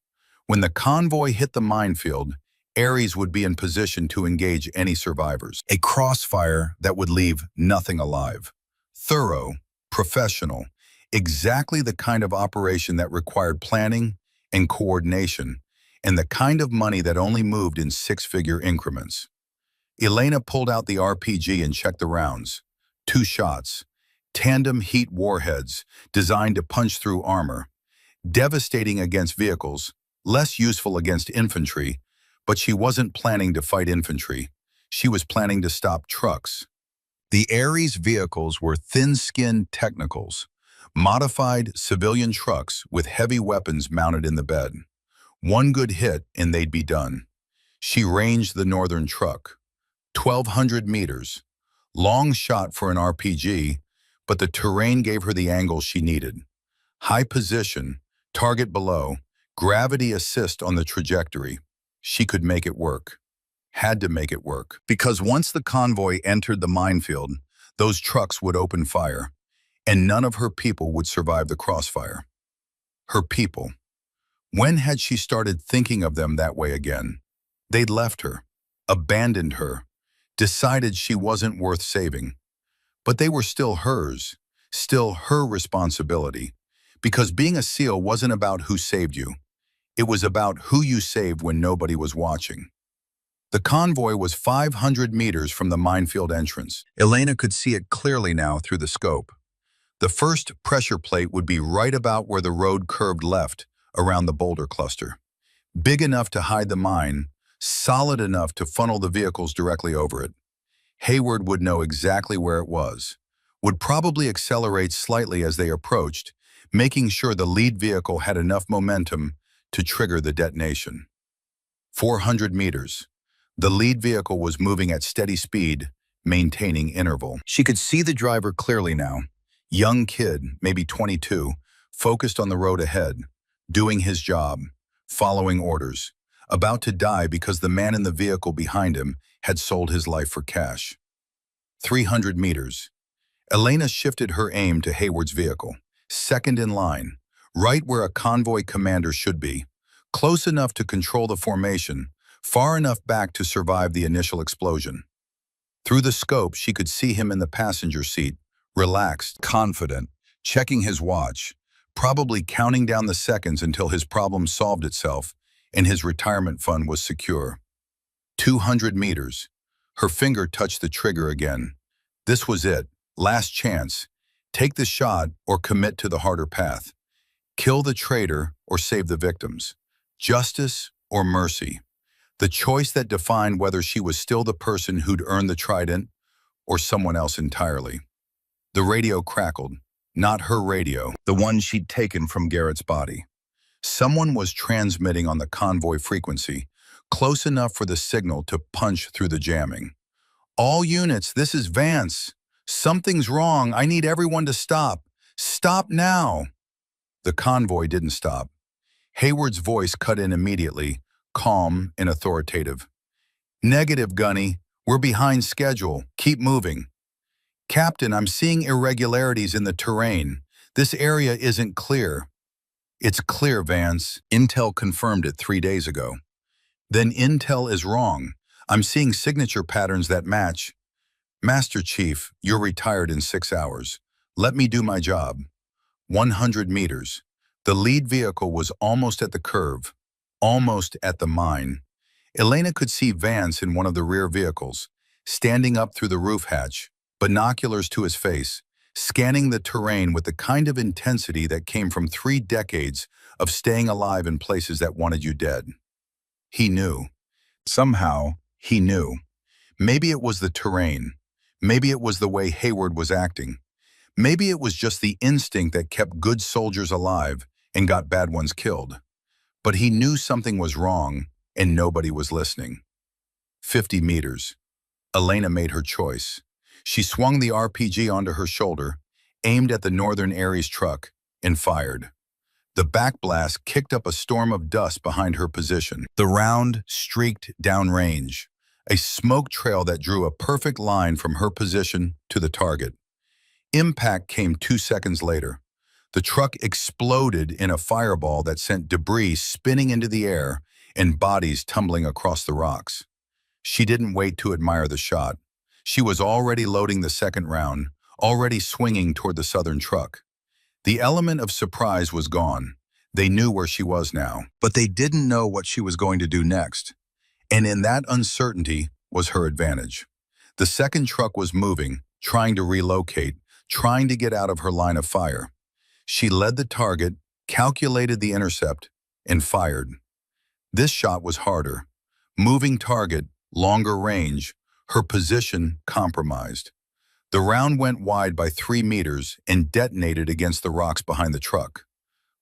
When the convoy hit the minefield, Ares would be in position to engage any survivors. A crossfire that would leave nothing alive. Thorough, professional, exactly the kind of operation that required planning and coordination, and the kind of money that only moved in 6-figure increments. Elena pulled out the RPG and checked the rounds. 2 shots. Tandem heat warheads designed to punch through armor. Devastating against vehicles, less useful against infantry, but she wasn't planning to fight infantry. She was planning to stop trucks. The Ares vehicles were thin-skinned technicals, modified civilian trucks with heavy weapons mounted in the bed. One good hit and they'd be done. She ranged the northern truck. 1,200 meters. Long shot for an RPG, but the terrain gave her the angle she needed. High position, target below, gravity assist on the trajectory. She could make it work. Had to make it work. Because once the convoy entered the minefield, those trucks would open fire, and none of her people would survive the crossfire. Her people. When had she started thinking of them that way again? They'd left her, abandoned her, decided she wasn't worth saving. But they were still hers, still her responsibility, because being a SEAL wasn't about who saved you. It was about who you saved when nobody was watching. The convoy was 500 meters from the minefield entrance. Elena could see it clearly now through the scope. The first pressure plate would be right about where the road curved left, around the boulder cluster. Big enough to hide the mine, solid enough to funnel the vehicles directly over it. Hayward would know exactly where it was, would probably accelerate slightly as they approached, making sure the lead vehicle had enough momentum to trigger the detonation. 400 meters. The lead vehicle was moving at steady speed, maintaining interval. She could see the driver clearly now. Young kid, maybe 22, focused on the road ahead, doing his job, following orders, about to die because the man in the vehicle behind him had sold his life for cash. 300 meters. Elena shifted her aim to Hayward's vehicle, second in line, right where a convoy commander should be, close enough to control the formation, far enough back to survive the initial explosion. Through the scope, she could see him in the passenger seat, relaxed, confident, checking his watch, probably counting down the seconds until his problem solved itself and his retirement fund was secure. 200 meters. Her finger touched the trigger again. This was it. Last chance. Take the shot or commit to the harder path. Kill the traitor or save the victims. Justice or mercy. The choice that defined whether she was still the person who'd earned the trident or someone else entirely. The radio crackled. Not her radio, the one she'd taken from Garrett's body. Someone was transmitting on the convoy frequency, close enough for the signal to punch through the jamming. All units, this is Vance. Something's wrong. I need everyone to stop. Stop now. The convoy didn't stop. Hayward's voice cut in immediately, calm and authoritative. Negative, Gunny. We're behind schedule. Keep moving. Captain, I'm seeing irregularities in the terrain. This area isn't clear. It's clear, Vance. Intel confirmed it 3 days ago. Then Intel is wrong. I'm seeing signature patterns that match. Master Chief, you're retired in 6 hours. Let me do my job. 100 meters. The lead vehicle was almost at the curve, almost at the mine. Elena could see Vance in one of the rear vehicles, standing up through the roof hatch, binoculars to his face, scanning the terrain with the kind of intensity that came from 3 decades of staying alive in places that wanted you dead. He knew. Somehow, he knew. Maybe it was the terrain. Maybe it was the way Hayward was acting. Maybe it was just the instinct that kept good soldiers alive and got bad ones killed. But he knew something was wrong, and nobody was listening. 50 meters. Elena made her choice. She swung the RPG onto her shoulder, aimed at the Northern Aries truck, and fired. The backblast kicked up a storm of dust behind her position. The round streaked downrange, a smoke trail that drew a perfect line from her position to the target. Impact came 2 seconds later. The truck exploded in a fireball that sent debris spinning into the air and bodies tumbling across the rocks. She didn't wait to admire the shot. She was already loading the second round, already swinging toward the southern truck. The element of surprise was gone. They knew where she was now, but they didn't know what she was going to do next. And in that uncertainty was her advantage. The second truck was moving, trying to relocate, trying to get out of her line of fire. She led the target, calculated the intercept, and fired. This shot was harder. Moving target, longer range, her position compromised. The round went wide by 3 meters and detonated against the rocks behind the truck.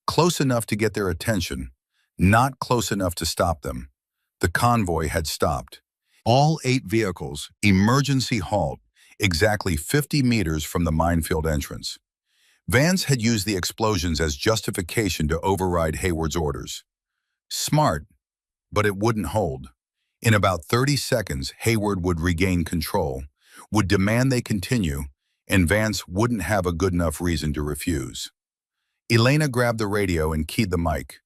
Close enough to get their attention, not close enough to stop them. The convoy had stopped. All 8 vehicles, emergency halt, exactly 50 meters from the minefield entrance. Vance had used the explosions as justification to override Hayward's orders. Smart, but it wouldn't hold. In about 30 seconds, Hayward would regain control, would demand they continue, and Vance wouldn't have a good enough reason to refuse. Elena grabbed the radio and keyed the mic.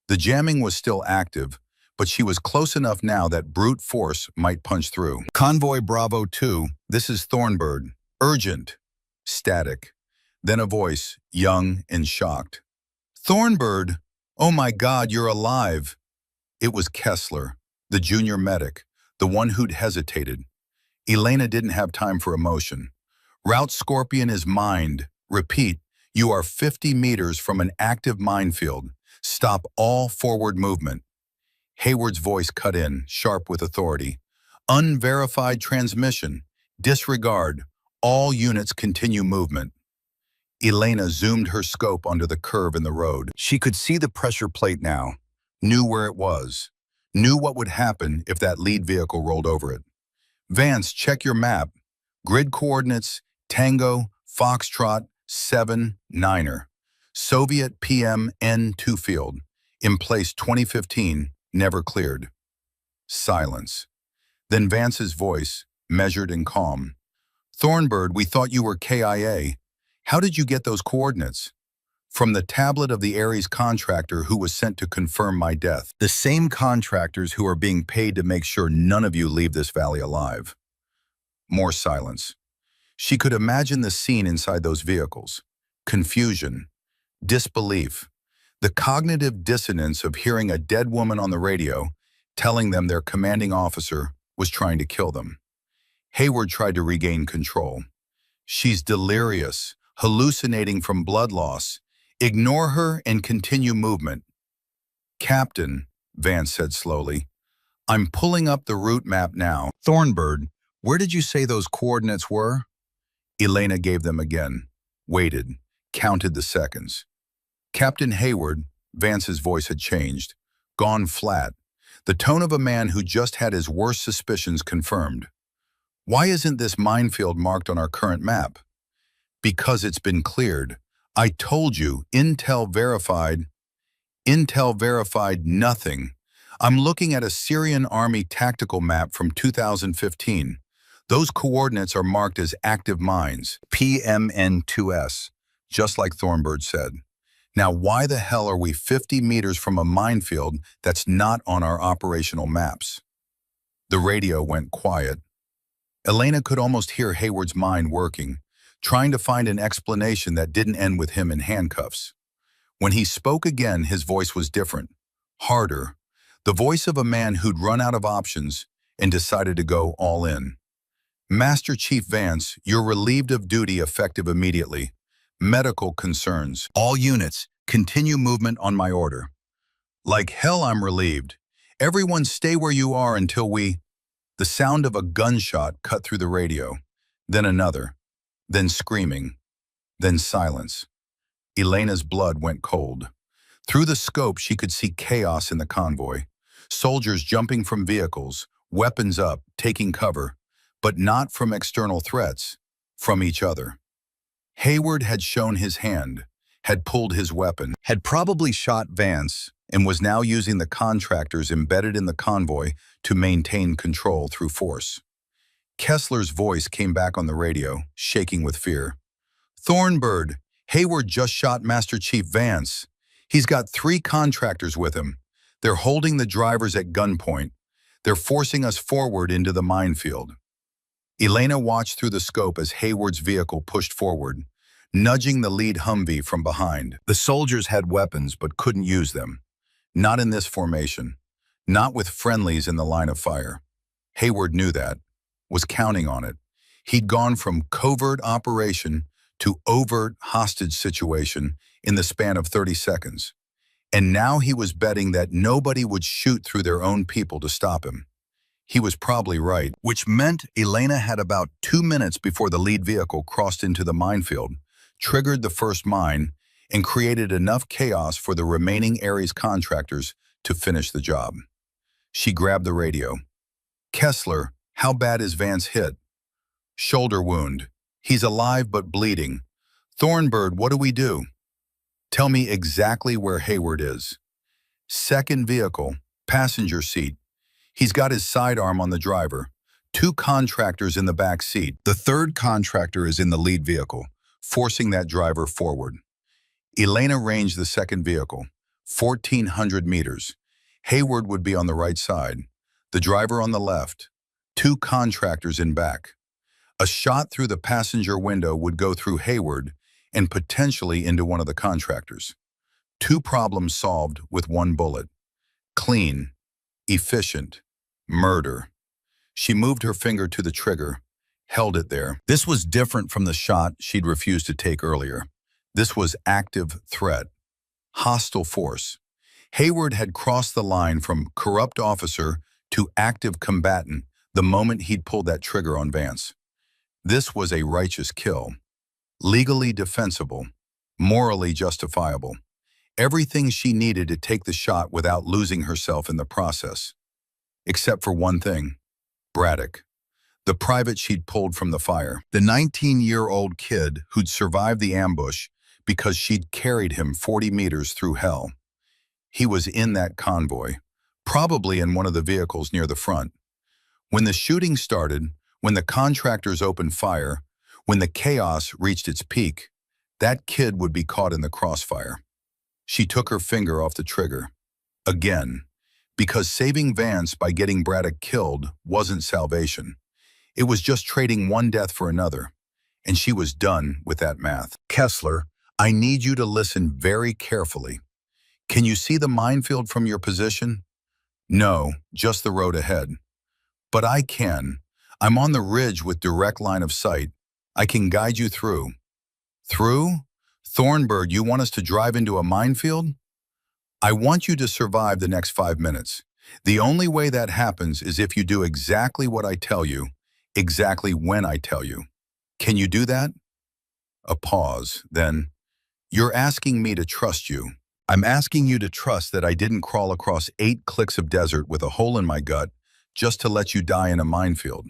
The jamming was still active, but she was close enough now that brute force might punch through. Convoy Bravo 2, this is Thornbird. Urgent. Static. Then a voice, young and shocked. Thornbird! Oh my God, you're alive! It was Kessler, the junior medic, the one who'd hesitated. Elena didn't have time for emotion. Route Scorpion is mined. Repeat, you are 50 meters from an active minefield. Stop all forward movement. Hayward's voice cut in, sharp with authority. Unverified transmission. Disregard. All units continue movement. Elena zoomed her scope onto the curve in the road. She could see the pressure plate now, knew where it was, knew what would happen if that lead vehicle rolled over it. Vance, check your map. Grid coordinates, Tango, Foxtrot, 7, 9er. Soviet PM N2 field. In place 2015, never cleared. Silence. Then Vance's voice, measured and calm. Thornbird, we thought you were KIA. How did you get those coordinates? From the tablet of the Ares contractor who was sent to confirm my death. The same contractors who are being paid to make sure none of you leave this valley alive. More silence. She could imagine the scene inside those vehicles. Confusion. Disbelief. The cognitive dissonance of hearing a dead woman on the radio telling them their commanding officer was trying to kill them. Hayward tried to regain control. She's delirious, hallucinating from blood loss. Ignore her and continue movement. Captain, Vance said slowly, I'm pulling up the route map now. Thornbird, where did you say those coordinates were? Elena gave them again, waited, counted the seconds. Captain Hayward, Vance's voice had changed, gone flat, the tone of a man who just had his worst suspicions confirmed. Why isn't this minefield marked on our current map? Because it's been cleared. I told you, Intel verified. Intel verified nothing. I'm looking at a Syrian Army tactical map from 2015. Those coordinates are marked as active mines, PMN2S, just like Thornbird said. Now, why the hell are we 50 meters from a minefield that's not on our operational maps? The radio went quiet. Elena could almost hear Hayward's mind working, trying to find an explanation that didn't end with him in handcuffs. When he spoke again, his voice was different, harder, the voice of a man who'd run out of options and decided to go all in. Master Chief Vance, you're relieved of duty effective immediately. Medical concerns. All units, continue movement on my order. Like hell I'm relieved. Everyone stay where you are until we... The sound of a gunshot cut through the radio, then another, then screaming, then silence. Elena's blood went cold. Through the scope, she could see chaos in the convoy. Soldiers jumping from vehicles, weapons up, taking cover, but not from external threats, from each other. Hayward had shown his hand, had pulled his weapon, had probably shot Vance, and was now using the contractors embedded in the convoy to maintain control through force. Kessler's voice came back on the radio, shaking with fear. Thornbird, Hayward just shot Master Chief Vance. He's got 3 contractors with him. They're holding the drivers at gunpoint. They're forcing us forward into the minefield. Elena watched through the scope as Hayward's vehicle pushed forward, nudging the lead Humvee from behind. The soldiers had weapons but couldn't use them. Not in this formation. Not with friendlies in the line of fire. Hayward knew that, was counting on it. He'd gone from covert operation to overt hostage situation in the span of 30 seconds. And now he was betting that nobody would shoot through their own people to stop him. He was probably right, which meant Elena had about 2 minutes before the lead vehicle crossed into the minefield, triggered the first mine, and created enough chaos for the remaining Ares contractors to finish the job. She grabbed the radio. Kessler, how bad is Vance hit? Shoulder wound. He's alive but bleeding. Thornbird, what do we do? Tell me exactly where Hayward is. Second vehicle, passenger seat. He's got his sidearm on the driver. 2 contractors in the back seat. The 3rd contractor is in the lead vehicle, forcing that driver forward. Elena ranged the 2nd vehicle, 1,400 meters. Hayward would be on the right side, the driver on the left, two contractors in back. A shot through the passenger window would go through Hayward and potentially into one of the contractors. Two problems solved with one bullet. Clean, efficient, murder. She moved her finger to the trigger, held it there. This was different from the shot she'd refused to take earlier. This was active threat, hostile force. Hayward had crossed the line from corrupt officer to active combatant the moment he'd pulled that trigger on Vance. This was a righteous kill, legally defensible, morally justifiable. Everything she needed to take the shot without losing herself in the process. Except for one thing, Braddock, the private she'd pulled from the fire. The 19-year-old kid who'd survived the ambush because she'd carried him 40 meters through hell. He was in that convoy, probably in one of the vehicles near the front. When the shooting started, when the contractors opened fire, when the chaos reached its peak, that kid would be caught in the crossfire. She took her finger off the trigger. Again, because saving Vance by getting Braddock killed wasn't salvation. It was just trading one death for another, and she was done with that math. Kessler, I need you to listen very carefully. Can you see the minefield from your position? No, just the road ahead. But I can. I'm on the ridge with direct line of sight. I can guide you through. Through? Thornburg, you want us to drive into a minefield? I want you to survive the next 5 minutes. The only way that happens is if you do exactly what I tell you, exactly when I tell you. Can you do that? A pause, then. You're asking me to trust you. I'm asking you to trust that I didn't crawl across 8 clicks of desert with a hole in my gut just to let you die in a minefield.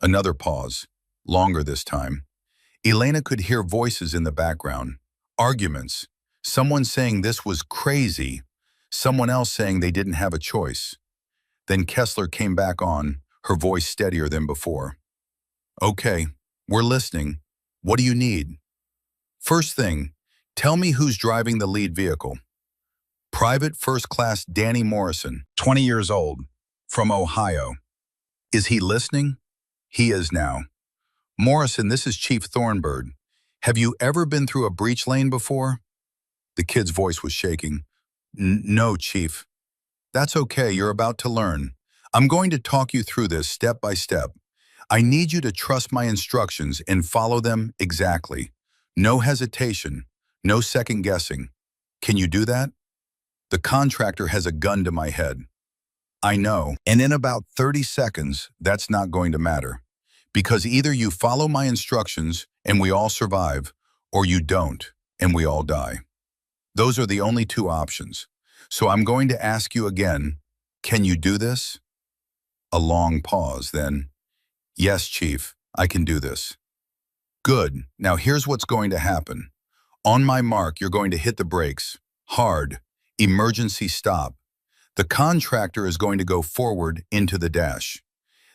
Another pause, longer this time. Elena could hear voices in the background, arguments, someone saying this was crazy, someone else saying they didn't have a choice. Then Kessler came back on, her voice steadier than before. Okay, we're listening. What do you need? First thing, tell me who's driving the lead vehicle. Private First Class Danny Morrison, 20 years old, from Ohio. Is he listening? He is now. Morrison, this is Chief Thornburg. Have you ever been through a breach lane before? The kid's voice was shaking. No, Chief. That's okay, you're about to learn. I'm going to talk you through this step by step. I need you to trust my instructions and follow them exactly. No hesitation, no second guessing. Can you do that? The contractor has a gun to my head. I know, and in about 30 seconds, that's not going to matter. Because either you follow my instructions and we all survive, or you don't and we all die. Those are the only two options. So I'm going to ask you again, can you do this? A long pause, then. Yes, Chief, I can do this. Good. Now here's what's going to happen. On my mark, you're going to hit the brakes. Hard. Emergency stop. The contractor is going to go forward into the dash.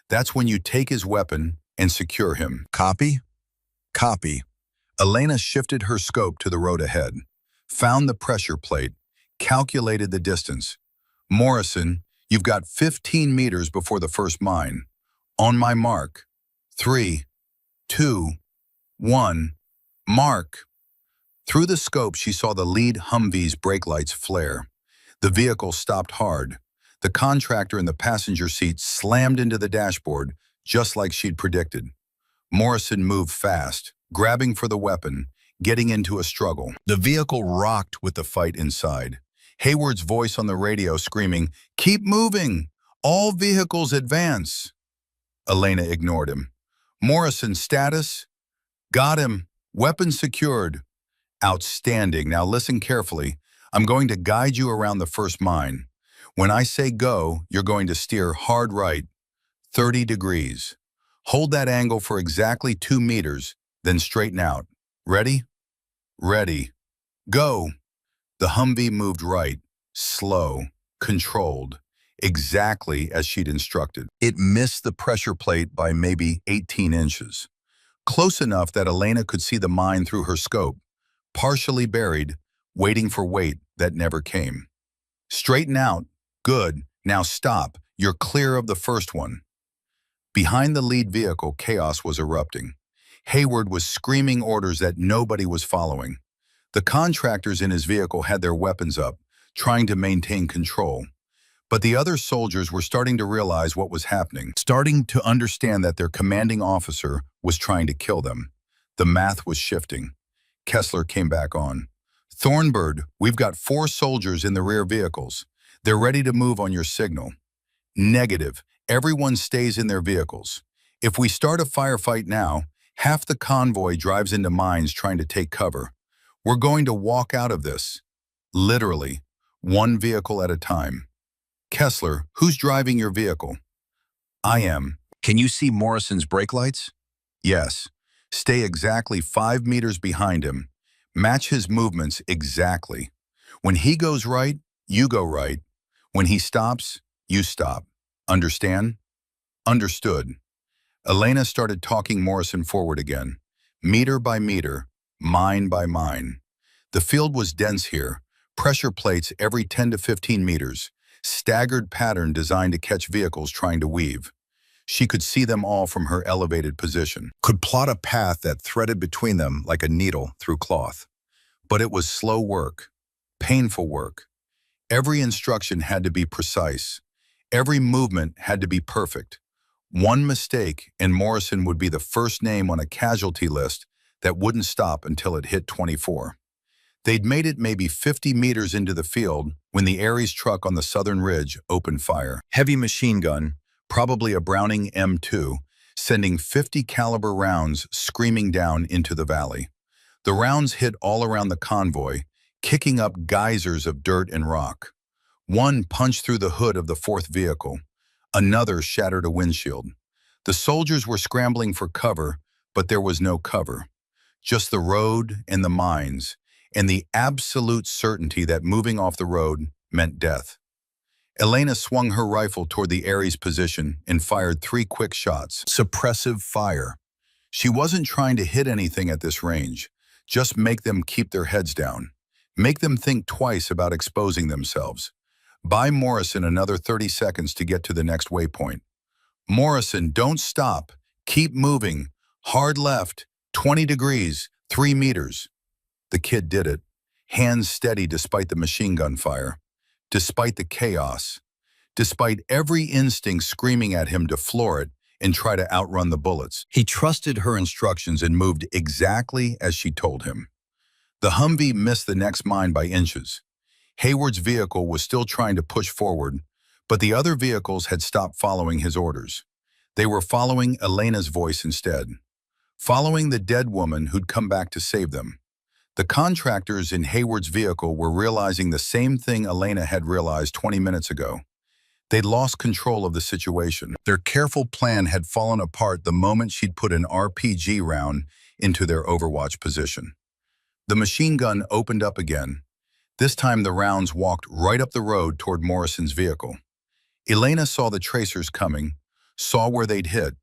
That's when you take his weapon and secure him. Copy? Copy. Elena shifted her scope to the road ahead, found the pressure plate, calculated the distance. Morrison, you've got 15 meters before the first mine. On my mark. 3, 2, 1. Mark. Through the scope, she saw the lead Humvee's brake lights flare. The vehicle stopped hard. The contractor in the passenger seat slammed into the dashboard, just like she'd predicted. Morrison moved fast, grabbing for the weapon, getting into a struggle. The vehicle rocked with the fight inside. Hayward's voice on the radio screaming, "Keep moving! All vehicles advance!" Elena ignored him. Morrison's status? Got him. Weapon secured. Outstanding. Now listen carefully. I'm going to guide you around the first mine. When I say go, you're going to steer hard right, 30 degrees. Hold that angle for exactly 2 meters, then straighten out. Ready? Ready. Go. The Humvee moved right, slow, controlled, exactly as she'd instructed. It missed the pressure plate by maybe 18 inches. Close enough that Elena could see the mine through her scope, partially buried, waiting for weight that never came. Straighten out, Good, now stop. You're clear of the first one. Behind the lead vehicle, chaos was erupting. Hayward was screaming orders that nobody was following. The contractors in his vehicle had their weapons up, trying to maintain control. But the other soldiers were starting to realize what was happening, starting to understand that their commanding officer was trying to kill them. The math was shifting. Kessler came back on. Thornbird, we've got 4 soldiers in the rear vehicles. They're ready to move on your signal. Negative. Everyone stays in their vehicles. If we start a firefight now, half the convoy drives into mines trying to take cover. We're going to walk out of this. Literally, one vehicle at a time. Kessler, who's driving your vehicle? I am. Can you see Morrison's brake lights? Yes. Stay exactly 5 meters behind him. Match his movements exactly. When he goes right, you go right. When he stops, you stop. Understand? Understood. Elena started talking Morrison forward again, meter by meter, mine by mine. The field was dense here, pressure plates every 10 to 15 meters, staggered pattern designed to catch vehicles trying to weave. She could see them all from her elevated position, could plot a path that threaded between them like a needle through cloth. But it was slow work, painful work. Every instruction had to be precise. Every movement had to be perfect. One mistake and Morrison would be the first name on a casualty list that wouldn't stop until it hit 24. They'd made it maybe 50 meters into the field when the Ares truck on the southern ridge opened fire. Heavy machine gun, probably a Browning M2, sending 50 caliber rounds screaming down into the valley. The rounds hit all around the convoy, kicking up geysers of dirt and rock. One punched through the hood of the 4th vehicle. Another shattered a windshield. The soldiers were scrambling for cover, but there was no cover. Just the road and the mines, and the absolute certainty that moving off the road meant death. Elena swung her rifle toward the Ares position and fired 3 quick shots. Suppressive fire. She wasn't trying to hit anything at this range, just make them keep their heads down. Make them think twice about exposing themselves. Buy Morrison another 30 seconds to get to the next waypoint. Morrison, don't stop. Keep moving. Hard left, 20 degrees, 3 meters. The kid did it, hands steady despite the machine gun fire, despite the chaos, despite every instinct screaming at him to floor it and try to outrun the bullets. He trusted her instructions and moved exactly as she told him. The Humvee missed the next mine by inches. Hayward's vehicle was still trying to push forward, but the other vehicles had stopped following his orders. They were following Elena's voice instead, following the dead woman who'd come back to save them. The contractors in Hayward's vehicle were realizing the same thing Elena had realized 20 minutes ago. They'd lost control of the situation. Their careful plan had fallen apart the moment she'd put an RPG round into their overwatch position. The machine gun opened up again. This time the rounds walked right up the road toward Morrison's vehicle. Elena saw the tracers coming, saw where they'd hit,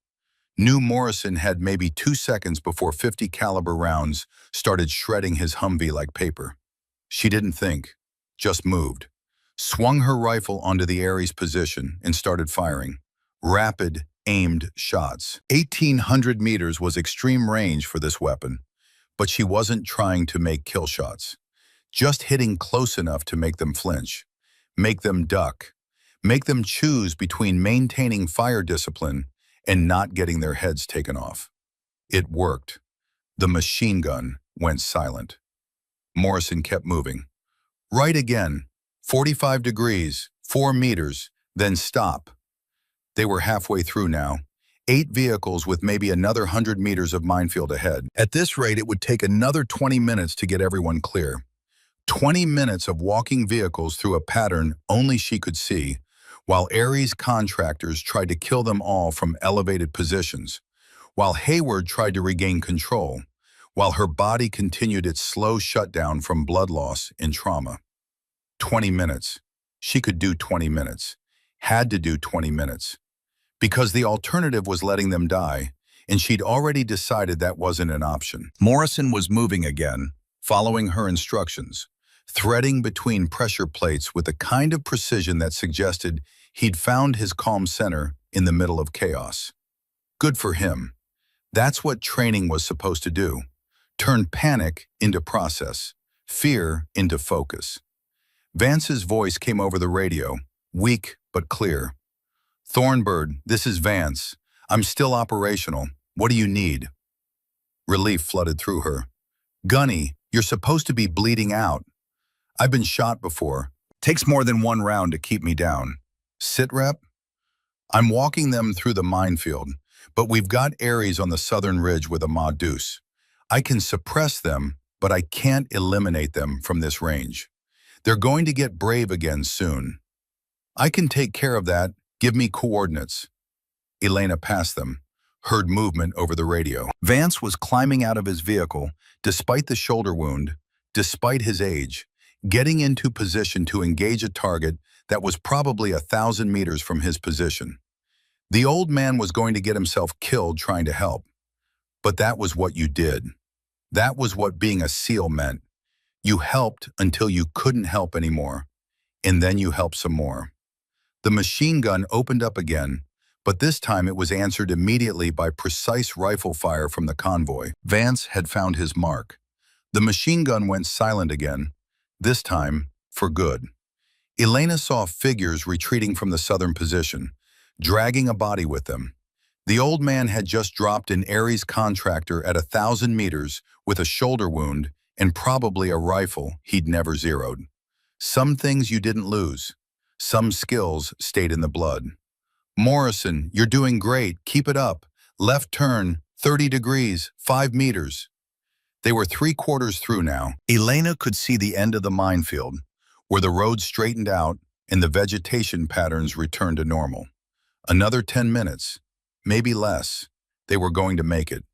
knew Morrison had maybe 2 seconds before 50 caliber rounds started shredding his Humvee like paper. She didn't think, just moved, swung her rifle onto the Ares position and started firing. Rapid, aimed shots. 1,800 meters was extreme range for this weapon, but she wasn't trying to make kill shots. Just hitting close enough to make them flinch, make them duck, make them choose between maintaining fire discipline and not getting their heads taken off. It worked. The machine gun went silent. Morrison kept moving. Right again, 45 degrees, 4 meters, then stop. They were halfway through now. 8 vehicles with maybe another 100 meters of minefield ahead. At this rate, it would take another 20 minutes to get everyone clear. 20 minutes of walking vehicles through a pattern only she could see, while Ares contractors tried to kill them all from elevated positions, while Hayward tried to regain control, while her body continued its slow shutdown from blood loss and trauma. 20 minutes. She could do 20 minutes. Had to do 20 minutes. Because the alternative was letting them die, and she'd already decided that wasn't an option. Morrison was moving again, following her instructions. threading between pressure plates with a kind of precision that suggested he'd found his calm center in the middle of chaos. Good for him. That's what training was supposed to do. Turn panic into process, fear into focus. Vance's voice came over the radio, weak but clear. "Thornbird, this is Vance. I'm still operational. What do you need?" Relief flooded through her. "Gunny, you're supposed to be bleeding out. I've been shot before. Takes more than one round to keep me down." "Sit rep?" "I'm walking them through the minefield, but we've got Aries on the southern ridge with a Ma Deuce. I can suppress them, but I can't eliminate them from this range. They're going to get brave again soon." "I can take care of that. Give me coordinates." Elena passed them, heard movement over the radio. Vance was climbing out of his vehicle, despite the shoulder wound, despite his age, getting into position to engage a target that was probably 1,000 meters from his position. The old man was going to get himself killed trying to help. But that was what you did. That was what being a SEAL meant. You helped until you couldn't help anymore, and then you helped some more. The machine gun opened up again, but this time it was answered immediately by precise rifle fire from the convoy. Vance had found his mark. The machine gun went silent again, this time for good. Elena saw figures retreating from the southern position, dragging a body with them. The old man had just dropped an Aries contractor at 1,000 meters with a shoulder wound and probably a rifle he'd never zeroed. Some things you didn't lose. Some skills stayed in the blood. "Morrison, you're doing great. Keep it up. Left turn, 30 degrees, 5 meters. They were 3/4 through now. Elena could see the end of the minefield, where the road straightened out and the vegetation patterns returned to normal. Another 10 minutes, maybe less. They were going to make it.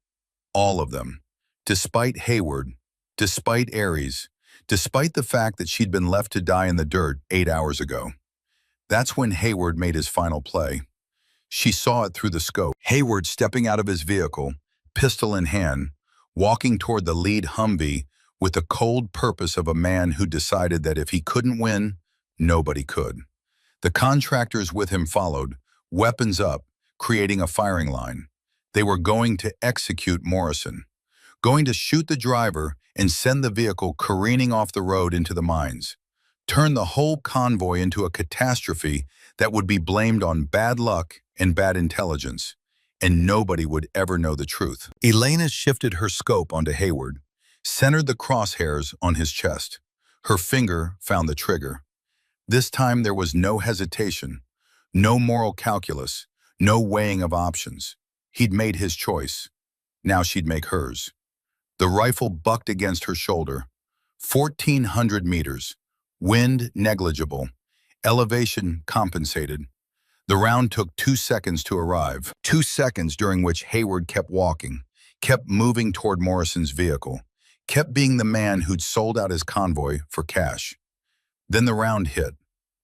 All of them. Despite Hayward, despite Aries, despite the fact that she'd been left to die in the dirt 8 hours ago. That's when Hayward made his final play. She saw it through the scope. Hayward stepping out of his vehicle, pistol in hand, walking toward the lead Humvee with the cold purpose of a man who decided that if he couldn't win, nobody could. The contractors with him followed, weapons up, creating a firing line. They were going to execute Morrison, going to shoot the driver and send the vehicle careening off the road into the mines, turn the whole convoy into a catastrophe that would be blamed on bad luck and bad intelligence, and nobody would ever know the truth. Elena shifted her scope onto Hayward, centered the crosshairs on his chest. Her finger found the trigger. This time there was no hesitation, no moral calculus, no weighing of options. He'd made his choice. Now she'd make hers. The rifle bucked against her shoulder. 1,400 meters. Wind negligible. Elevation compensated. The round took 2 seconds to arrive. 2 seconds during which Hayward kept walking, kept moving toward Morrison's vehicle, kept being the man who'd sold out his convoy for cash. Then the round hit.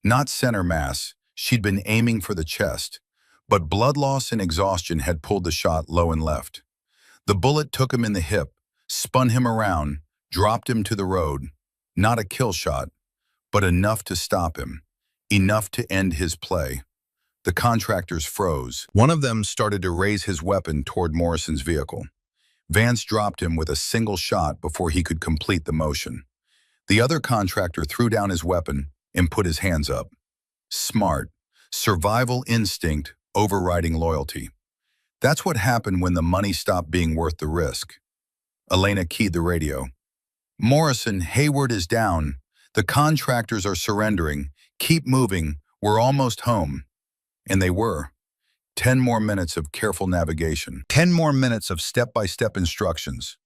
Not center mass, she'd been aiming for the chest, but blood loss and exhaustion had pulled the shot low and left. The bullet took him in the hip, spun him around, dropped him to the road. Not a kill shot, but enough to stop him, enough to end his play. The contractors froze. One of them started to raise his weapon toward Morrison's vehicle. Vance dropped him with a single shot before he could complete the motion. The other contractor threw down his weapon and put his hands up. Smart. Survival instinct overriding loyalty. That's what happened when the money stopped being worth the risk. Elena keyed the radio. "Morrison, Hayward is down. The contractors are surrendering. Keep moving. We're almost home." And they were. 10 more minutes of careful navigation. 10 more minutes of step-by-step instructions.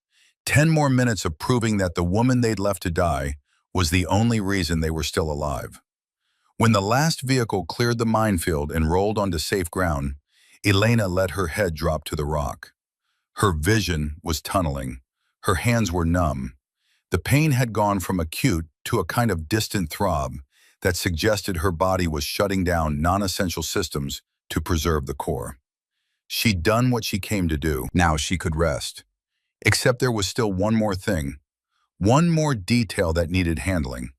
10 more minutes of proving that the woman they'd left to die was the only reason they were still alive. When the last vehicle cleared the minefield and rolled onto safe ground, Elena let her head drop to the rock. Her vision was tunneling. Her hands were numb. The pain had gone from acute to a kind of distant throb that suggested her body was shutting down non-essential systems to preserve the core. She'd done what she came to do. Now she could rest. Except there was still one more thing, one more detail that needed handling.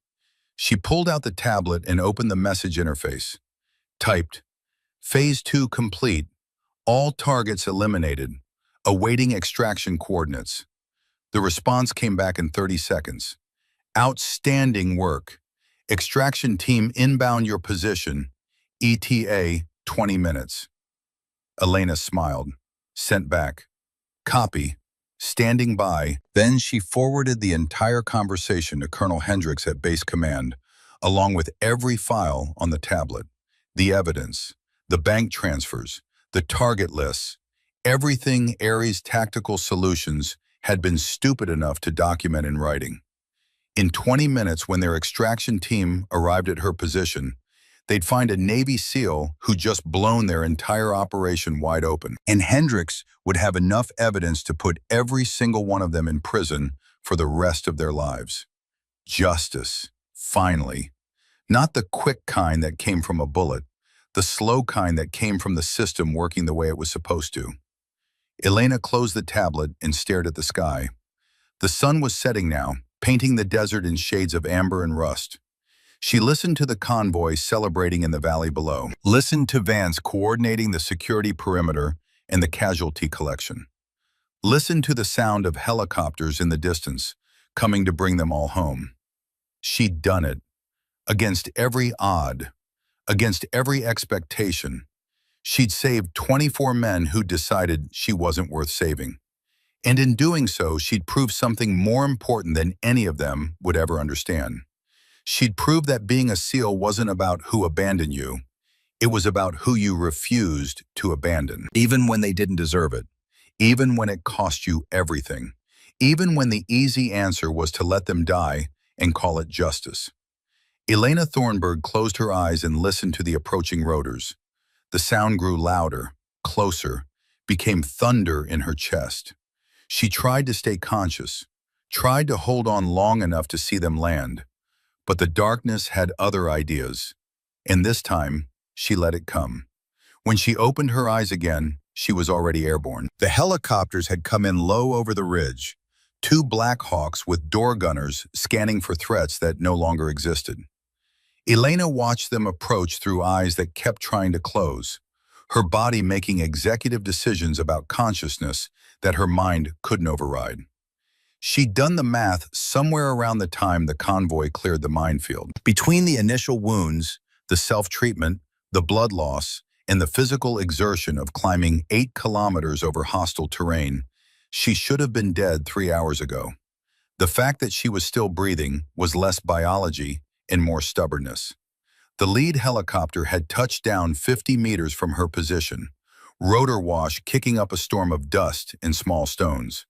She pulled out the tablet and opened the message interface. Typed, Phase 2 complete, all targets eliminated, awaiting extraction coordinates. The response came back in 30 seconds. Outstanding work. Extraction team inbound your position. ETA 20 minutes. Elena smiled. Sent back. Copy. Standing by. Then she forwarded the entire conversation to Colonel Hendricks at Base Command, along with every file on the tablet. The evidence, the bank transfers, the target lists, everything Ares Tactical Solutions had been stupid enough to document in writing. In 20 minutes, when their extraction team arrived at her position, they'd find a Navy SEAL who just blown their entire operation wide open. And Hendricks would have enough evidence to put every single one of them in prison for the rest of their lives. Justice, finally. Not the quick kind that came from a bullet, the slow kind that came from the system working the way it was supposed to. Elena closed the tablet and stared at the sky. The sun was setting now, painting the desert in shades of amber and rust. She listened to the convoy celebrating in the valley below, listened to Vance coordinating the security perimeter and the casualty collection, listened to the sound of helicopters in the distance, coming to bring them all home. She'd done it. Against every odd, against every expectation. She'd saved 24 men who decided she wasn't worth saving. And in doing so, she'd proved something more important than any of them would ever understand. She'd proved that being a SEAL wasn't about who abandoned you. It was about who you refused to abandon, even when they didn't deserve it, even when it cost you everything, even when the easy answer was to let them die and call it justice. Elena Thornburg closed her eyes and listened to the approaching rotors. The sound grew louder, closer, became thunder in her chest. She tried to stay conscious, tried to hold on long enough to see them land. But the darkness had other ideas, and this time, she let it come. When she opened her eyes again, she was already airborne. The helicopters had come in low over the ridge, 2 Black Hawks with door gunners scanning for threats that no longer existed. Elena watched them approach through eyes that kept trying to close, her body making executive decisions about consciousness that her mind couldn't override. She'd done the math somewhere around the time the convoy cleared the minefield. Between the initial wounds, the self-treatment, the blood loss, and the physical exertion of climbing 8 kilometers over hostile terrain, she should have been dead 3 hours ago. The fact that she was still breathing was less biology and more stubbornness. The lead helicopter had touched down 50 meters from her position, rotor wash kicking up a storm of dust and small stones.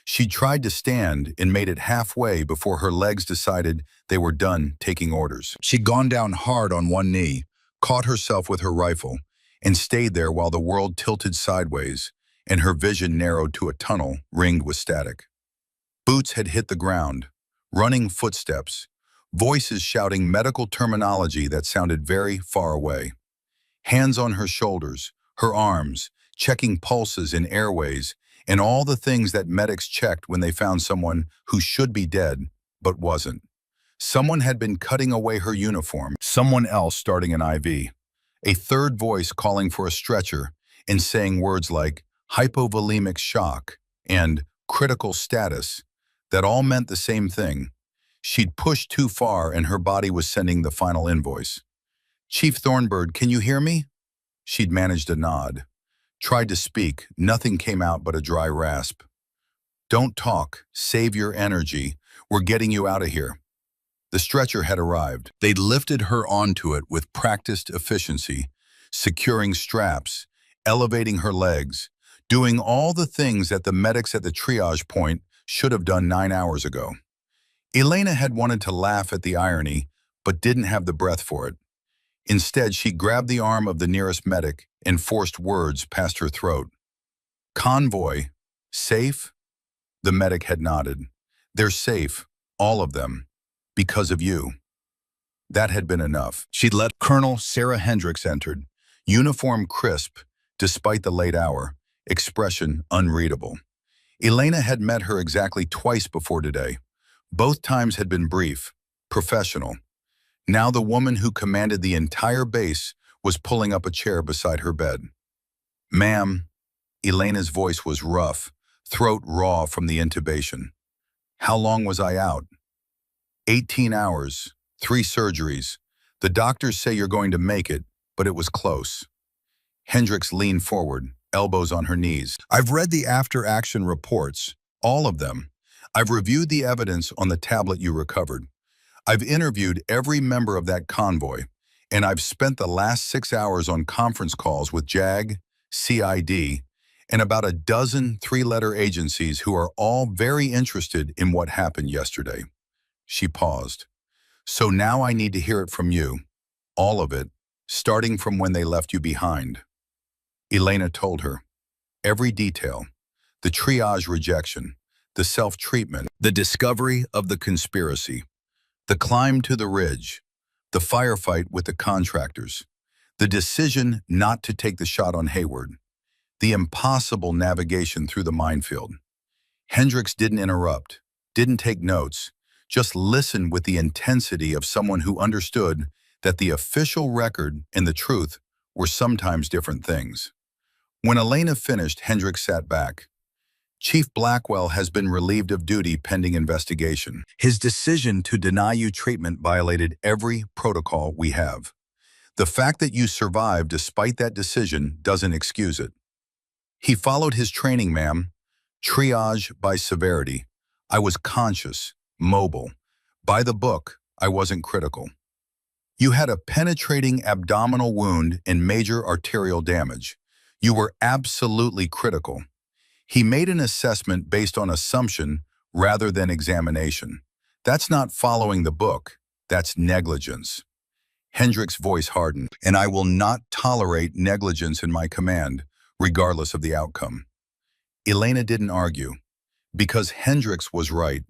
She tried to stand and made it halfway before her legs decided they were done taking orders. She'd gone down hard on one knee, caught herself with her rifle, and stayed there while the world tilted sideways and her vision narrowed to a tunnel ringed with static. Boots had hit the ground, running footsteps, voices shouting medical terminology that sounded very far away. Hands on her shoulders, her arms, checking pulses in airways, and all the things that medics checked when they found someone who should be dead, but wasn't. Someone had been cutting away her uniform, someone else starting an IV. A third voice calling for a stretcher and saying words like hypovolemic shock and critical status that all meant the same thing. She'd pushed too far and her body was sending the final invoice. Chief Thornburg, can you hear me? She'd managed a nod. Tried to speak, nothing came out but a dry rasp. Don't talk, save your energy. We're getting you out of here. The stretcher had arrived. They'd lifted her onto it with practiced efficiency, securing straps, elevating her legs, doing all the things that the medics at the triage point should have done 9 hours ago. Elena had wanted to laugh at the irony, but didn't have the breath for it. Instead, she grabbed the arm of the nearest medic and forced words past her throat. Convoy, safe? The medic had nodded. They're safe, all of them, because of you. That had been enough. She'd let Colonel Sarah Hendricks entered, uniform crisp, despite the late hour, expression unreadable. Elena had met her exactly twice before today. Both times had been brief, professional. Now the woman who commanded the entire base was pulling up a chair beside her bed. "Ma'am," Elena's voice was rough, throat raw from the intubation. "How long was I out?" 18 hours, 3 surgeries. The doctors say you're going to make it, but it was close." Hendricks leaned forward, elbows on her knees. "I've read the after-action reports, all of them. I've reviewed the evidence on the tablet you recovered. I've interviewed every member of that convoy, and I've spent the last 6 hours on conference calls with JAG, CID, and about a dozen 3-letter agencies who are all very interested in what happened yesterday." She paused. "So now I need to hear it from you, all of it, starting from when they left you behind." Elena told her. Every detail. The triage rejection, the self-treatment, the discovery of the conspiracy, the climb to the ridge, the firefight with the contractors, the decision not to take the shot on Hayward, the impossible navigation through the minefield. Hendricks didn't interrupt, didn't take notes, just listened with the intensity of someone who understood that the official record and the truth were sometimes different things. When Elena finished, Hendricks sat back. "Chief Blackwell has been relieved of duty pending investigation. His decision to deny you treatment violated every protocol we have. The fact that you survived despite that decision doesn't excuse it. He followed his training, ma'am. Triage by severity. I was conscious, mobile. By the book, I wasn't critical. You had a penetrating abdominal wound and major arterial damage. You were absolutely critical. He made an assessment based on assumption rather than examination. That's not following the book. That's negligence." Hendricks' voice hardened. "And I will not tolerate negligence in my command, regardless of the outcome." Elena didn't argue, because Hendricks was right.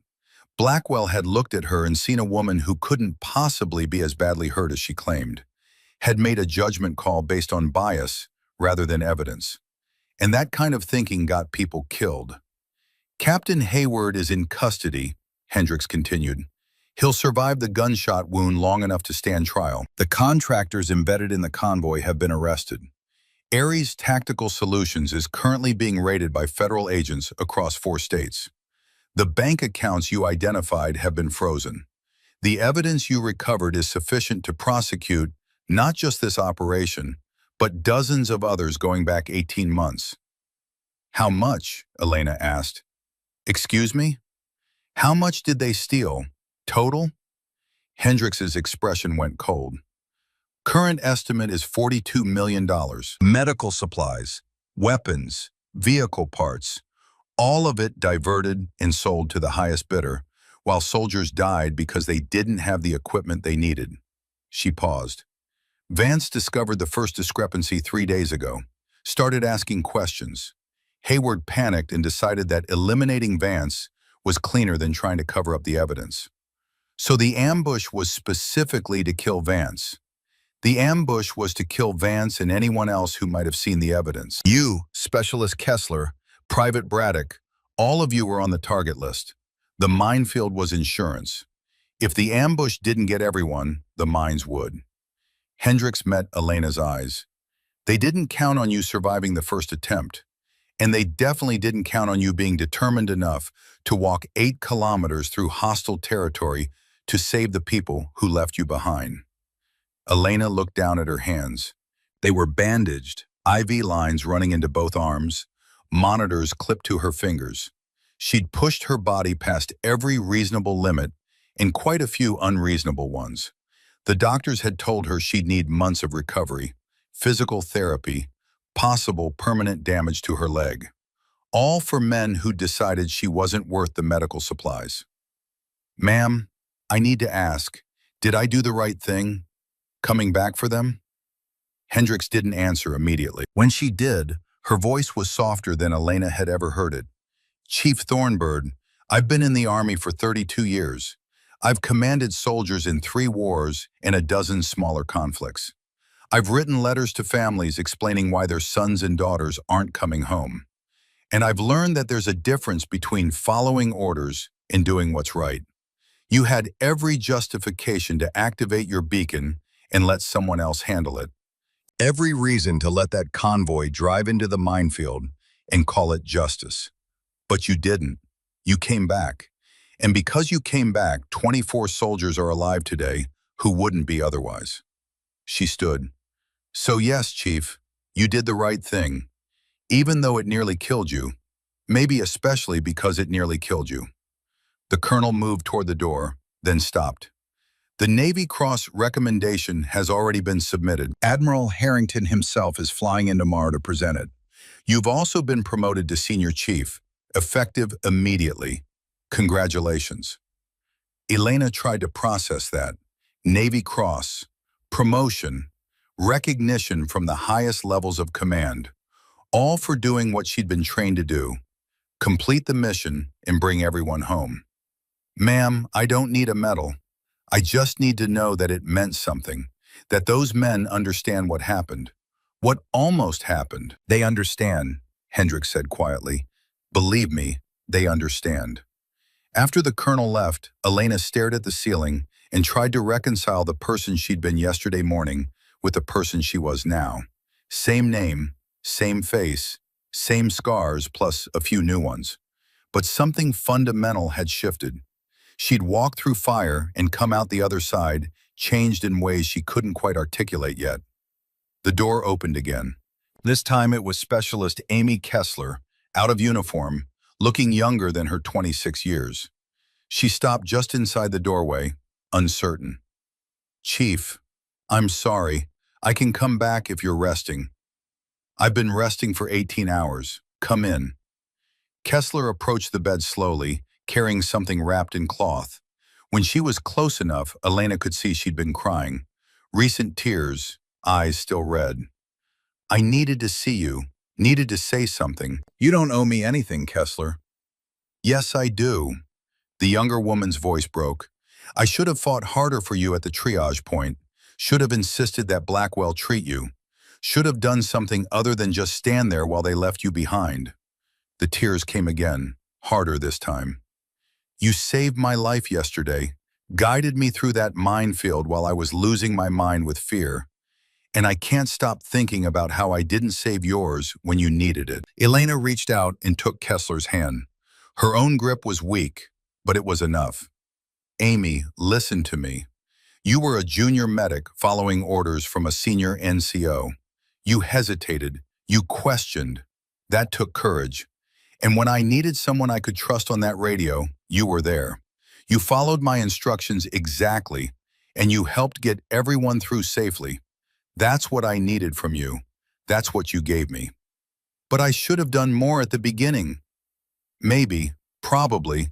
Blackwell had looked at her and seen a woman who couldn't possibly be as badly hurt as she claimed, had made a judgment call based on bias rather than evidence. And that kind of thinking got people killed. "Captain Hayward is in custody," Hendricks continued. "He'll survive the gunshot wound long enough to stand trial. The contractors embedded in the convoy have been arrested. Ares Tactical Solutions is currently being raided by federal agents across 4 states. The bank accounts you identified have been frozen. The evidence you recovered is sufficient to prosecute not just this operation, but dozens of others going back 18 months. "How much?" Elena asked. "Excuse me? How much did they steal? Total?" Hendricks's expression went cold. "Current estimate is $42 million. Medical supplies, weapons, vehicle parts, all of it diverted and sold to the highest bidder, while soldiers died because they didn't have the equipment they needed." She paused. "Vance discovered the first discrepancy 3 days ago, started asking questions. Hayward panicked and decided that eliminating Vance was cleaner than trying to cover up the evidence. So the ambush was specifically to kill Vance. The ambush was to kill Vance and anyone else who might have seen the evidence. You, Specialist Kessler, Private Braddock, all of you were on the target list. The minefield was insurance. If the ambush didn't get everyone, the mines would." Hendricks met Elena's eyes. "They didn't count on you surviving the first attempt. And they definitely didn't count on you being determined enough to walk 8 kilometers through hostile territory to save the people who left you behind." Elena looked down at her hands. They were bandaged, IV lines running into both arms, monitors clipped to her fingers. She'd pushed her body past every reasonable limit and quite a few unreasonable ones. The doctors had told her she'd need months of recovery, physical therapy, possible permanent damage to her leg. All for men who decided she wasn't worth the medical supplies. "Ma'am, I need to ask, did I do the right thing, coming back for them?" Hendricks didn't answer immediately. When she did, her voice was softer than Elena had ever heard it. "Chief Thornbird, I've been in the Army for 32 years. I've commanded soldiers in 3 wars and a dozen smaller conflicts. I've written letters to families explaining why their sons and daughters aren't coming home. And I've learned that there's a difference between following orders and doing what's right. You had every justification to activate your beacon and let someone else handle it. Every reason to let that convoy drive into the minefield and call it justice. But you didn't. You came back. And because you came back, 24 soldiers are alive today who wouldn't be otherwise. She stood. So yes, Chief, you did the right thing, even though it nearly killed you, maybe especially because it nearly killed you. The colonel moved toward the door, then stopped. The Navy Cross recommendation has already been submitted. Admiral Harrington himself is flying in tomorrow to present it. You've also been promoted to senior chief, effective immediately. Congratulations. Elena tried to process that. Navy Cross, promotion, recognition from the highest levels of command, all for doing what she'd been trained to do, complete the mission and bring everyone home. Ma'am, I don't need a medal. I just need to know that it meant something, that those men understand what happened. What almost happened. They understand, Hendricks said quietly. Believe me, they understand. After the colonel left, Elena stared at the ceiling and tried to reconcile the person she'd been yesterday morning with the person she was now. Same name, same face, same scars plus a few new ones. But something fundamental had shifted. She'd walked through fire and come out the other side, changed in ways she couldn't quite articulate yet. The door opened again. This time it was Specialist Amy Kessler, out of uniform, looking younger than her 26 years. She stopped just inside the doorway, uncertain. Chief, I'm sorry. I can come back if you're resting. I've been resting for 18 hours. Come in. Kessler approached the bed slowly, carrying something wrapped in cloth. When she was close enough, Elena could see she'd been crying. Recent tears, eyes still red. I needed to see you, needed to say something. You don't owe me anything, Kessler. Yes, I do. The younger woman's voice broke. I should have fought harder for you at the triage point, should have insisted that Blackwell treat you, should have done something other than just stand there while they left you behind. The tears came again, harder this time. You saved my life yesterday, guided me through that minefield while I was losing my mind with fear. And I can't stop thinking about how I didn't save yours when you needed it. Elena reached out and took Kessler's hand. Her own grip was weak, but it was enough. Amy, listen to me. You were a junior medic following orders from a senior NCO. You hesitated. You questioned. That took courage. And when I needed someone I could trust on that radio, you were there. You followed my instructions exactly, and you helped get everyone through safely. That's what I needed from you. That's what you gave me. But I should have done more at the beginning. Maybe, probably,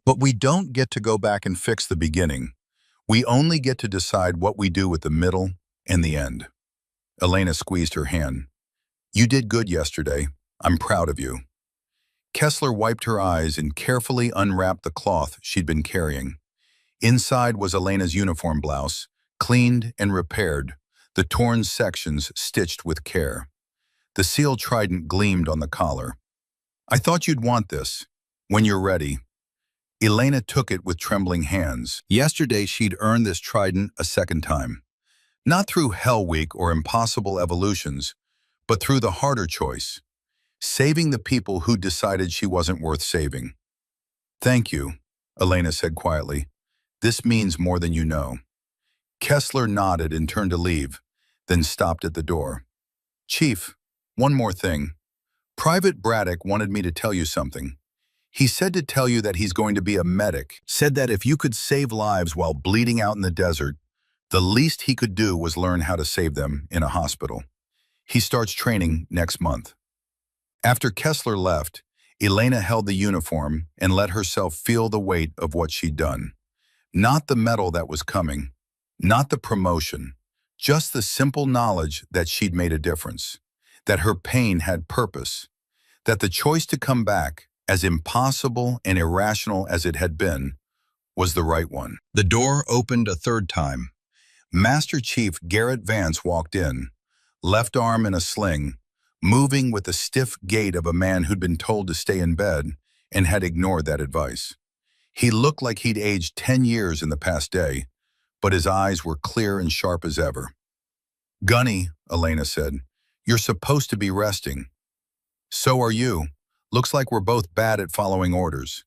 but we don't get to go back and fix the beginning. We only get to decide what we do with the middle and the end. Elena squeezed her hand. You did good yesterday. I'm proud of you. Kessler wiped her eyes and carefully unwrapped the cloth she'd been carrying. Inside was Elena's uniform blouse, cleaned and repaired, the torn sections stitched with care. The seal trident gleamed on the collar. I thought you'd want this. When you're ready. Elena took it with trembling hands. Yesterday she'd earned this trident a second time. Not through Hell Week or impossible evolutions, but through the harder choice. Saving the people who decided she wasn't worth saving. Thank you, Elena said quietly. This means more than you know. Kessler nodded and turned to leave, then stopped at the door. Chief, one more thing. Private Braddock wanted me to tell you something. He said to tell you that he's going to be a medic, said that if you could save lives while bleeding out in the desert, the least he could do was learn how to save them in a hospital. He starts training next month. After Kessler left, Elena held the uniform and let herself feel the weight of what she'd done. Not the medal that was coming, not the promotion, just the simple knowledge that she'd made a difference, that her pain had purpose, that the choice to come back, as impossible and irrational as it had been, was the right one. The door opened a third time. Master Chief Garrett Vance walked in, left arm in a sling, moving with the stiff gait of a man who'd been told to stay in bed and had ignored that advice. He looked like he'd aged 10 years in the past day, but his eyes were clear and sharp as ever. "Gunny," Elena said, "you're supposed to be resting." "So are you. Looks like we're both bad at following orders."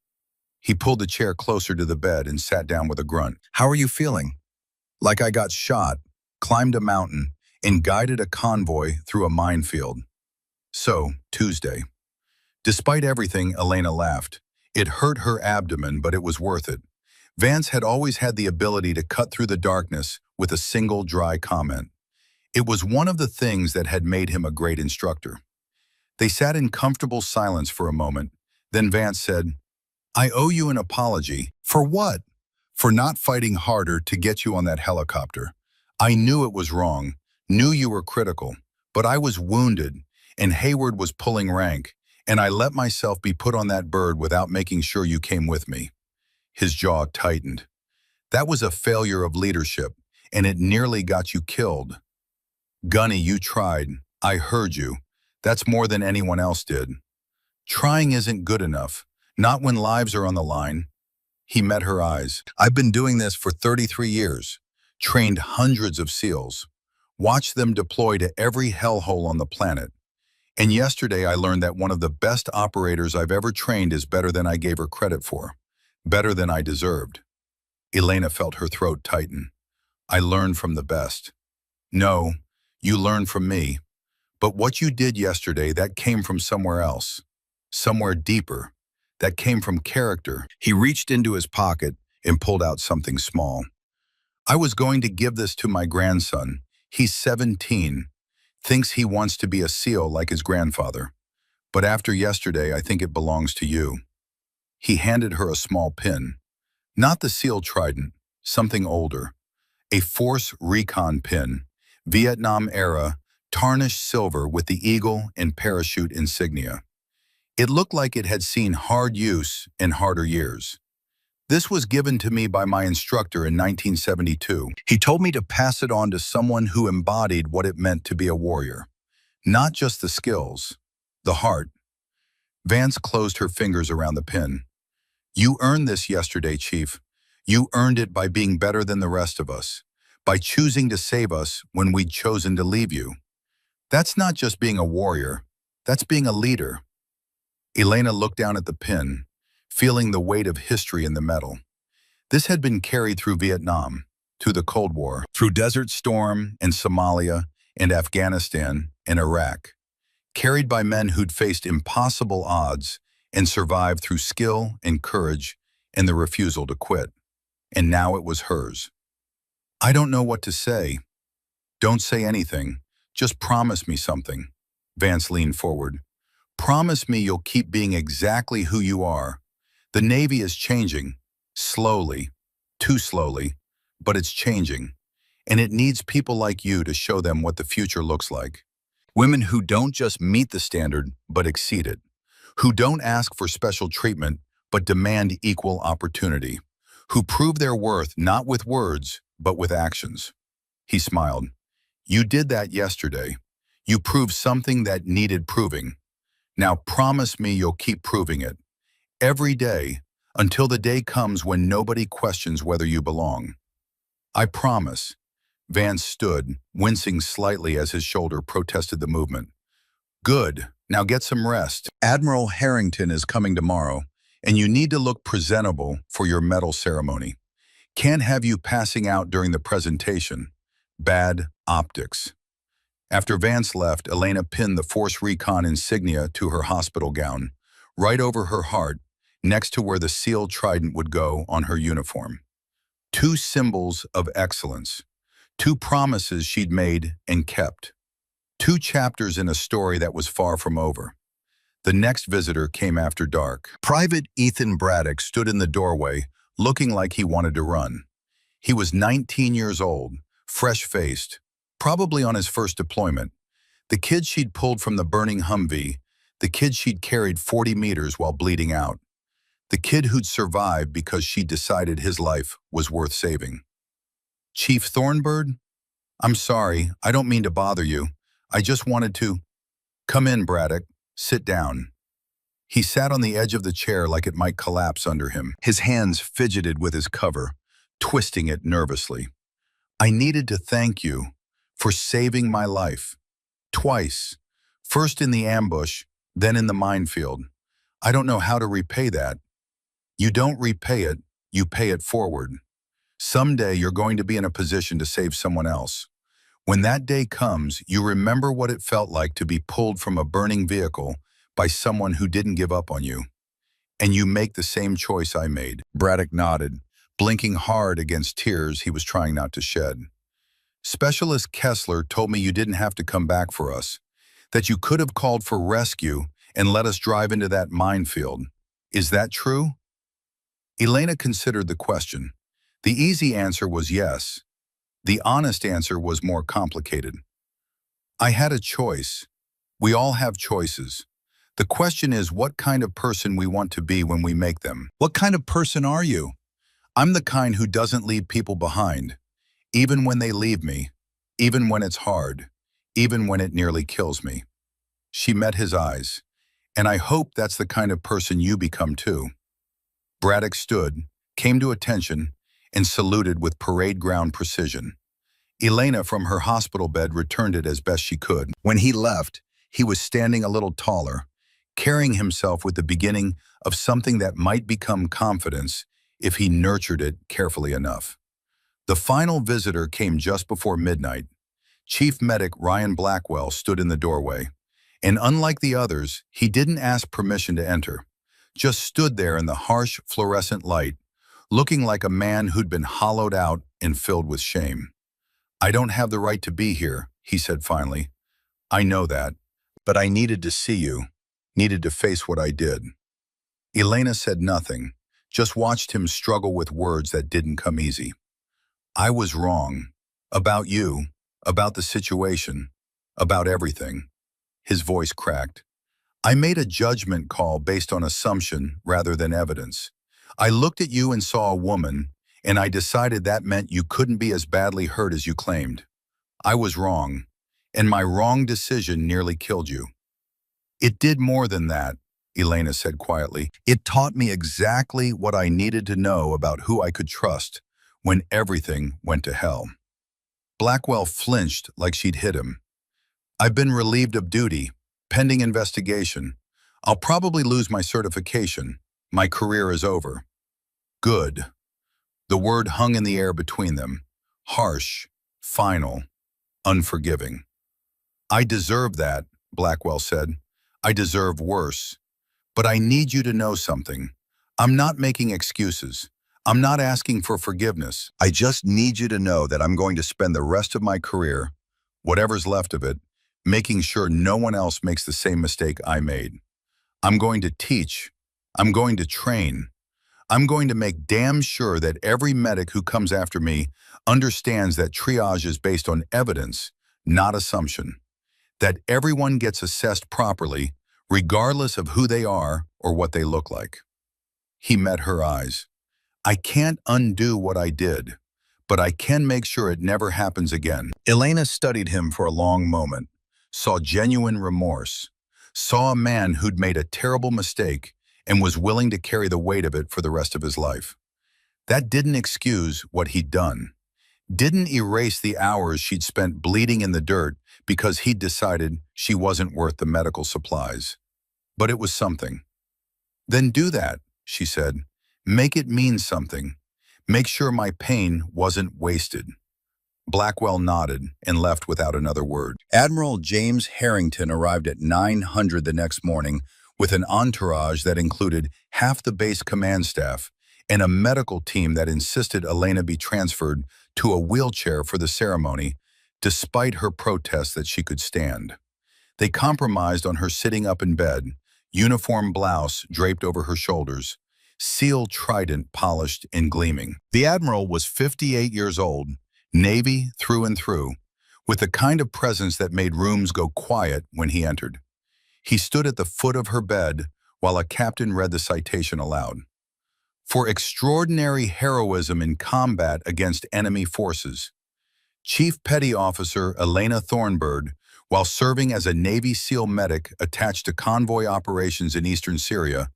He pulled the chair closer to the bed and sat down with a grunt. "How are you feeling?" "Like I got shot, climbed a mountain, and guided a convoy through a minefield." So, Tuesday. Despite everything, Elena laughed. It hurt her abdomen, but it was worth it. Vance had always had the ability to cut through the darkness with a single dry comment. It was one of the things that had made him a great instructor. They sat in comfortable silence for a moment. Then Vance said, "I owe you an apology." "For what?" "For not fighting harder to get you on that helicopter. I knew it was wrong, knew you were critical, but I was wounded, and Hayward was pulling rank, and I let myself be put on that bird without making sure you came with me." His jaw tightened. "That was a failure of leadership, and it nearly got you killed." "Gunny, you tried. I heard you. That's more than anyone else did." "Trying isn't good enough, not when lives are on the line." He met her eyes. "I've been doing this for 33 years, trained hundreds of SEALs, watched them deploy to every hellhole on the planet. And yesterday I learned that one of the best operators I've ever trained is better than I gave her credit for, better than I deserved." Elena felt her throat tighten. "I learned from the best." "No, you learned from me. But what you did yesterday, that came from somewhere else. Somewhere deeper. That came from character." He reached into his pocket and pulled out something small. "I was going to give this to my grandson. He's 17. Thinks he wants to be a SEAL like his grandfather. But after yesterday, I think it belongs to you." He handed her a small pin. Not the SEAL trident, something older. A Force Recon pin, Vietnam era, tarnished silver with the eagle and parachute insignia. It looked like it had seen hard use in harder years. "This was given to me by my instructor in 1972. He told me to pass it on to someone who embodied what it meant to be a warrior. Not just the skills, the heart." Vance closed her fingers around the pin. "You earned this yesterday, Chief. You earned it by being better than the rest of us, by choosing to save us when we'd chosen to leave you. That's not just being a warrior, that's being a leader." Elena looked down at the pin, feeling the weight of history in the metal. This had been carried through Vietnam, through the Cold War, through Desert Storm and Somalia and Afghanistan and Iraq, carried by men who'd faced impossible odds and survived through skill and courage and the refusal to quit. And now it was hers. "I don't know what to say." "Don't say anything. Just promise me something." Vance leaned forward. "Promise me you'll keep being exactly who you are. The Navy is changing. Slowly. Too slowly. But it's changing. And it needs people like you to show them what the future looks like. Women who don't just meet the standard, but exceed it. Who don't ask for special treatment, but demand equal opportunity. Who prove their worth not with words, but with actions." He smiled. "You did that yesterday. You proved something that needed proving. Now promise me you'll keep proving it. Every day, until the day comes when nobody questions whether you belong." "I promise." Vance stood, wincing slightly as his shoulder protested the movement. "Good. Now get some rest. Admiral Harrington is coming tomorrow, and you need to look presentable for your medal ceremony. Can't have you passing out during the presentation. Bad optics." After Vance left, Elena pinned the Force Recon insignia to her hospital gown, right over her heart, next to where the SEAL trident would go on her uniform. Two symbols of excellence. Two promises she'd made and kept. Two chapters in a story that was far from over. The next visitor came after dark. Private Ethan Braddock stood in the doorway, looking like he wanted to run. He was 19 years old, fresh-faced, probably on his first deployment. The kid she'd pulled from the burning Humvee, the kid she'd carried 40 meters while bleeding out. The kid who'd survived because she'd decided his life was worth saving. "Chief Thornbird? I'm sorry, I don't mean to bother you. I just wanted to—" "Come in, Braddock. Sit down." He sat on the edge of the chair like it might collapse under him. His hands fidgeted with his cover, twisting it nervously. I needed to thank you for saving my life. Twice. First in the ambush, then in the minefield. I don't know how to repay that. You don't repay it, you pay it forward. Someday you're going to be in a position to save someone else. When that day comes, you remember what it felt like to be pulled from a burning vehicle by someone who didn't give up on you. And you make the same choice I made. Braddock nodded, blinking hard against tears he was trying not to shed. Specialist Kessler told me you didn't have to come back for us, that you could have called for rescue and let us drive into that minefield. Is that true? Elena considered the question. The easy answer was yes. The honest answer was more complicated. I had a choice. We all have choices. The question is what kind of person we want to be when we make them. What kind of person are you? I'm the kind who doesn't leave people behind, even when they leave me, even when it's hard, even when it nearly kills me. She met his eyes, and I hope that's the kind of person you become too. Braddock stood, came to attention, and saluted with parade ground precision. Elena from her hospital bed returned it as best she could. When he left, he was standing a little taller, carrying himself with the beginning of something that might become confidence if he nurtured it carefully enough. The final visitor came just before midnight. Chief Medic Ryan Blackwell stood in the doorway, and unlike the others, he didn't ask permission to enter, just stood there in the harsh fluorescent light, looking like a man who'd been hollowed out and filled with shame. I don't have the right to be here, he said finally. I know that, but I needed to see you, needed to face what I did. Elena said nothing, just watched him struggle with words that didn't come easy. I was wrong. About you, about the situation, about everything. His voice cracked. I made a judgment call based on assumption rather than evidence. I looked at you and saw a woman, and I decided that meant you couldn't be as badly hurt as you claimed. I was wrong, and my wrong decision nearly killed you. It did more than that, Elena said quietly. It taught me exactly what I needed to know about who I could trust when everything went to hell. Blackwell flinched like she'd hit him. I've been relieved of duty, pending investigation. I'll probably lose my certification. My career is over. Good. The word hung in the air between them. Harsh, final, unforgiving. I deserve that, Blackwell said. I deserve worse. But I need you to know something. I'm not making excuses. I'm not asking for forgiveness. I just need you to know that I'm going to spend the rest of my career, whatever's left of it, making sure no one else makes the same mistake I made. I'm going to teach. I'm going to train. I'm going to make damn sure that every medic who comes after me understands that triage is based on evidence, not assumption. That everyone gets assessed properly, regardless of who they are or what they look like. He met her eyes. I can't undo what I did, but I can make sure it never happens again. Elena studied him for a long moment, saw genuine remorse, saw a man who'd made a terrible mistake and was willing to carry the weight of it for the rest of his life. That didn't excuse what he'd done, didn't erase the hours she'd spent bleeding in the dirt because he'd decided she wasn't worth the medical supplies. But it was something. Then do that, she said. Make it mean something. Make sure my pain wasn't wasted. Blackwell nodded and left without another word. Admiral James Harrington arrived at 900 the next morning with an entourage that included half the base command staff and a medical team that insisted Elena be transferred to a wheelchair for the ceremony, despite her protests that she could stand. They compromised on her sitting up in bed, uniform blouse draped over her shoulders, seal trident polished and gleaming. The Admiral was 58 years old, Navy through and through, with the kind of presence that made rooms go quiet when he entered. He stood at the foot of her bed while a captain read the citation aloud. For extraordinary heroism in combat against enemy forces, Chief Petty Officer Elena Thornburg, while serving as a Navy SEAL medic attached to convoy operations in eastern Syria,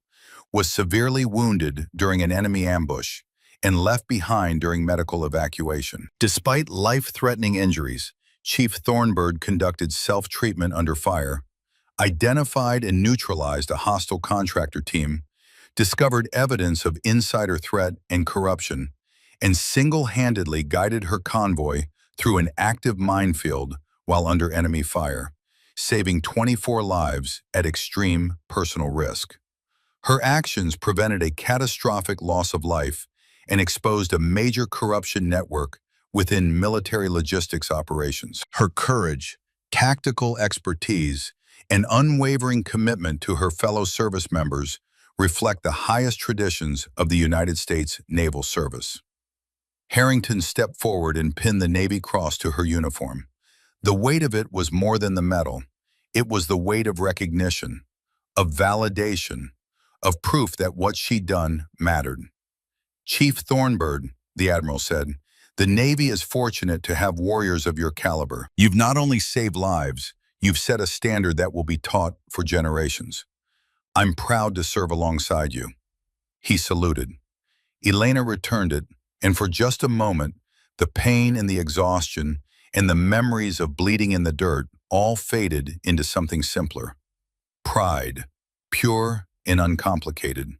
was severely wounded during an enemy ambush and left behind during medical evacuation. Despite life-threatening injuries, Chief Thornburg conducted self-treatment under fire, identified and neutralized a hostile contractor team, discovered evidence of insider threat and corruption, and single-handedly guided her convoy through an active minefield while under enemy fire, saving 24 lives at extreme personal risk. Her actions prevented a catastrophic loss of life and exposed a major corruption network within military logistics operations. Her courage, tactical expertise, and unwavering commitment to her fellow service members reflect the highest traditions of the United States Naval Service. Harrington stepped forward and pinned the Navy Cross to her uniform. The weight of it was more than the medal. It was the weight of recognition, of validation, of proof that what she'd done mattered. Chief Thornburg, the Admiral said, the Navy is fortunate to have warriors of your caliber. You've not only saved lives, you've set a standard that will be taught for generations. I'm proud to serve alongside you. He saluted. Elena returned it, and for just a moment, the pain and the exhaustion and the memories of bleeding in the dirt all faded into something simpler. Pride, pure and uncomplicated.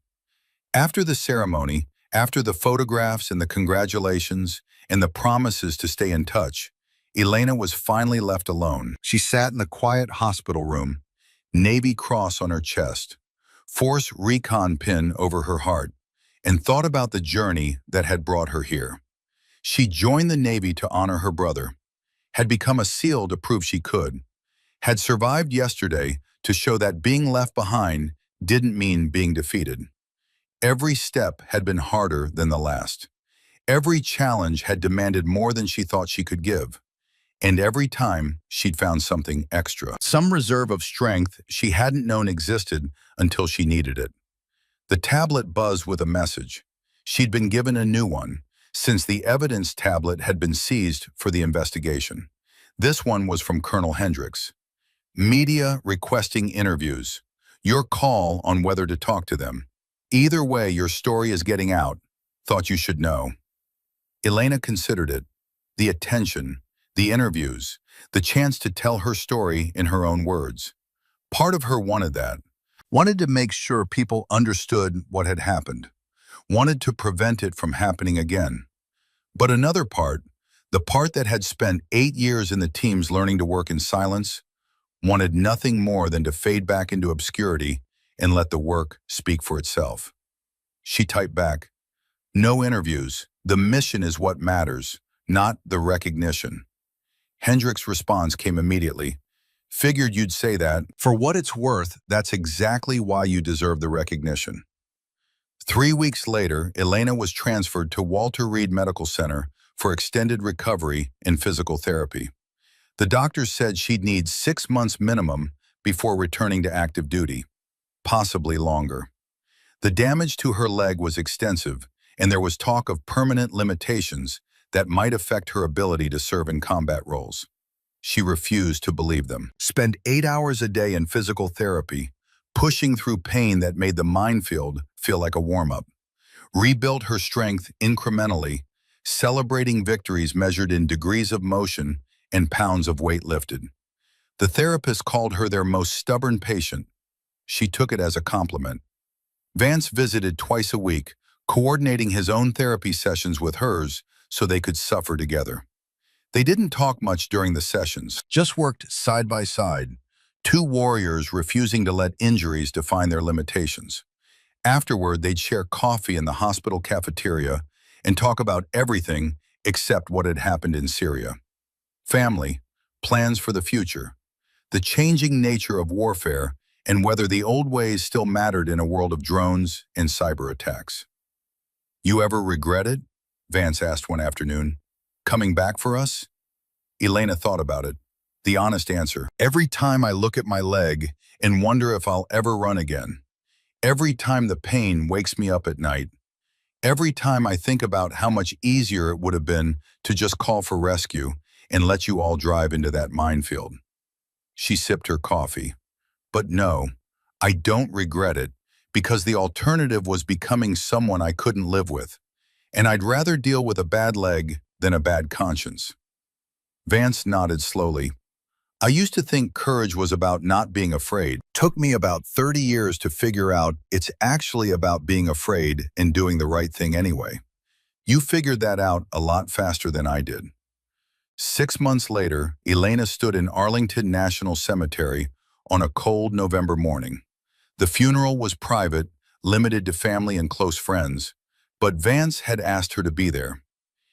After the ceremony, after the photographs and the congratulations and the promises to stay in touch, Elena was finally left alone. She sat in the quiet hospital room, Navy Cross on her chest, Force Recon pin over her heart, and thought about the journey that had brought her here. She joined the Navy to honor her brother, had become a SEAL to prove she could, had survived yesterday to show that being left behind didn't mean being defeated. Every step had been harder than the last. Every challenge had demanded more than she thought she could give. And every time, she'd found something extra. Some reserve of strength she hadn't known existed until she needed it. The tablet buzzed with a message. She'd been given a new one, since the evidence tablet had been seized for the investigation. This one was from Colonel Hendricks. Media requesting interviews. Your call on whether to talk to them. Either way, your story is getting out. Thought you should know. Elena considered it. The attention, the interviews, the chance to tell her story in her own words. Part of her wanted that. Wanted to make sure people understood what had happened. Wanted to prevent it from happening again. But another part, the part that had spent 8 years in the teams learning to work in silence, wanted nothing more than to fade back into obscurity and let the work speak for itself. She typed back, "No interviews. The mission is what matters, not the recognition." Hendricks' response came immediately. "Figured you'd say that. For what it's worth, that's exactly why you deserve the recognition." 3 weeks later, Elena was transferred to Walter Reed Medical Center for extended recovery and physical therapy. The doctors said she'd need 6 months minimum before returning to active duty, possibly longer. The damage to her leg was extensive, and there was talk of permanent limitations that might affect her ability to serve in combat roles. She refused to believe them. Spend 8 hours a day in physical therapy, pushing through pain that made the minefield feel like a warm-up. Rebuilt her strength incrementally, celebrating victories measured in degrees of motion and pounds of weight lifted. The therapist called her their most stubborn patient. She took it as a compliment. Vance visited twice a week, coordinating his own therapy sessions with hers so they could suffer together. They didn't talk much during the sessions, just worked side by side, two warriors refusing to let injuries define their limitations. Afterward, they'd share coffee in the hospital cafeteria and talk about everything except what had happened in Syria. Family, plans for the future, the changing nature of warfare, and whether the old ways still mattered in a world of drones and cyber attacks. "You ever regret it?" Vance asked one afternoon. "Coming back for us?" Elena thought about it. The honest answer, "Every time I look at my leg and wonder if I'll ever run again. Every time the pain wakes me up at night. Every time I think about how much easier it would have been to just call for rescue and let you all drive into that minefield. She sipped her coffee. But no, I don't regret it, because the alternative was becoming someone I couldn't live with, and I'd rather deal with a bad leg than a bad conscience. Vance nodded slowly. I used to think courage was about not being afraid. Took me about 30 years to figure out it's actually about being afraid and doing the right thing anyway. You figured that out a lot faster than I did. 6 months later, Elena stood in Arlington National Cemetery on a cold November morning. The funeral was private, limited to family and close friends, but Vance had asked her to be there.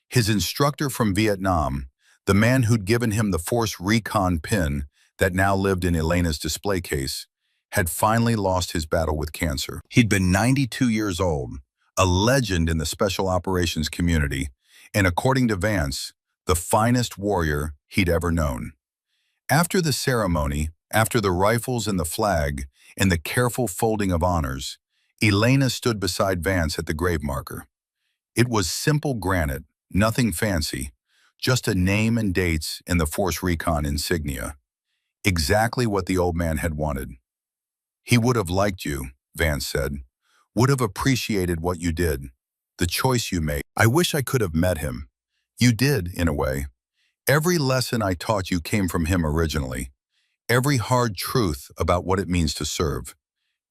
His instructor from Vietnam, the man who'd given him the Force Recon pin that now lived in Elena's display case, had finally lost his battle with cancer. He'd been 92 years old, a legend in the special operations community, and according to Vance, the finest warrior he'd ever known. After the ceremony, after the rifles and the flag, and the careful folding of honors, Elena stood beside Vance at the grave marker. It was simple granite, nothing fancy, just a name and dates and the Force Recon insignia. Exactly what the old man had wanted. He would have liked you, Vance said. Would have appreciated what you did, the choice you made. I wish I could have met him. You did, in a way. Every lesson I taught you came from him originally. Every hard truth about what it means to serve.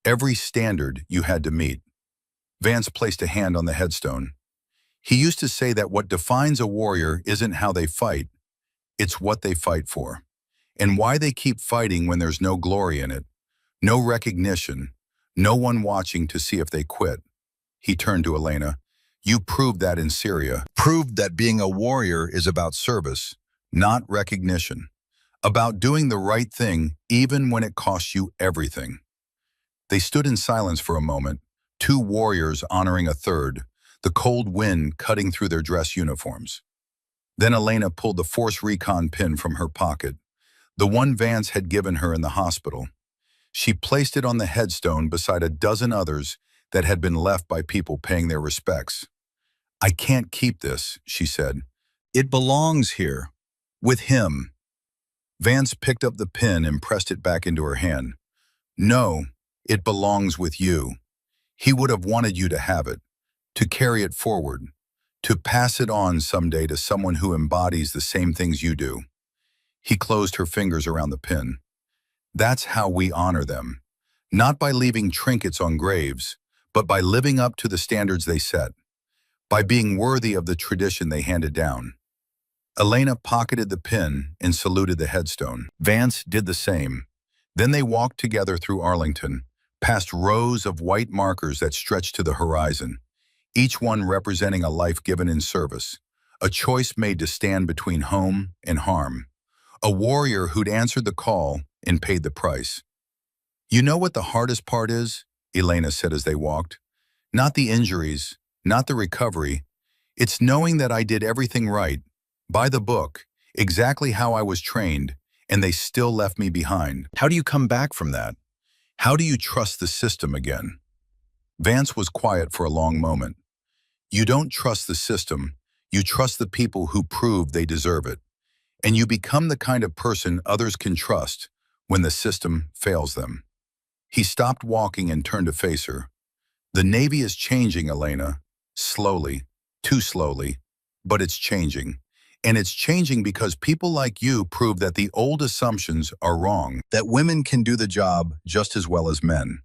Every standard you had to meet. Vance placed a hand on the headstone. He used to say that what defines a warrior isn't how they fight, it's what they fight for. And why they keep fighting when there's no glory in it, no recognition, no one watching to see if they quit. He turned to Elena. You proved that in Syria. Proved that being a warrior is about service, not recognition. About doing the right thing even when it costs you everything. They stood in silence for a moment, two warriors honoring a third, the cold wind cutting through their dress uniforms. Then Elena pulled the Force Recon pin from her pocket, the one Vance had given her in the hospital. She placed it on the headstone beside a dozen others that had been left by people paying their respects. I can't keep this, she said. It belongs here, with him. Vance picked up the pin and pressed it back into her hand. No, it belongs with you. He would have wanted you to have it, to carry it forward, to pass it on someday to someone who embodies the same things you do. He closed her fingers around the pin. That's how we honor them, not by leaving trinkets on graves, but by living up to the standards they set, by being worthy of the tradition they handed down. Elena pocketed the pin and saluted the headstone. Vance did the same. Then they walked together through Arlington, past rows of white markers that stretched to the horizon, each one representing a life given in service, a choice made to stand between home and harm, a warrior who'd answered the call and paid the price. You know what the hardest part is? Elena said as they walked. Not the injuries, not the recovery. It's knowing that I did everything right, by the book, exactly how I was trained, and they still left me behind. How do you come back from that? How do you trust the system again? Vance was quiet for a long moment. You don't trust the system, you trust the people who prove they deserve it. And you become the kind of person others can trust when the system fails them. He stopped walking and turned to face her. The Navy is changing, Elena. Slowly, too slowly, but it's changing. And it's changing because people like you prove that the old assumptions are wrong, that women can do the job just as well as men,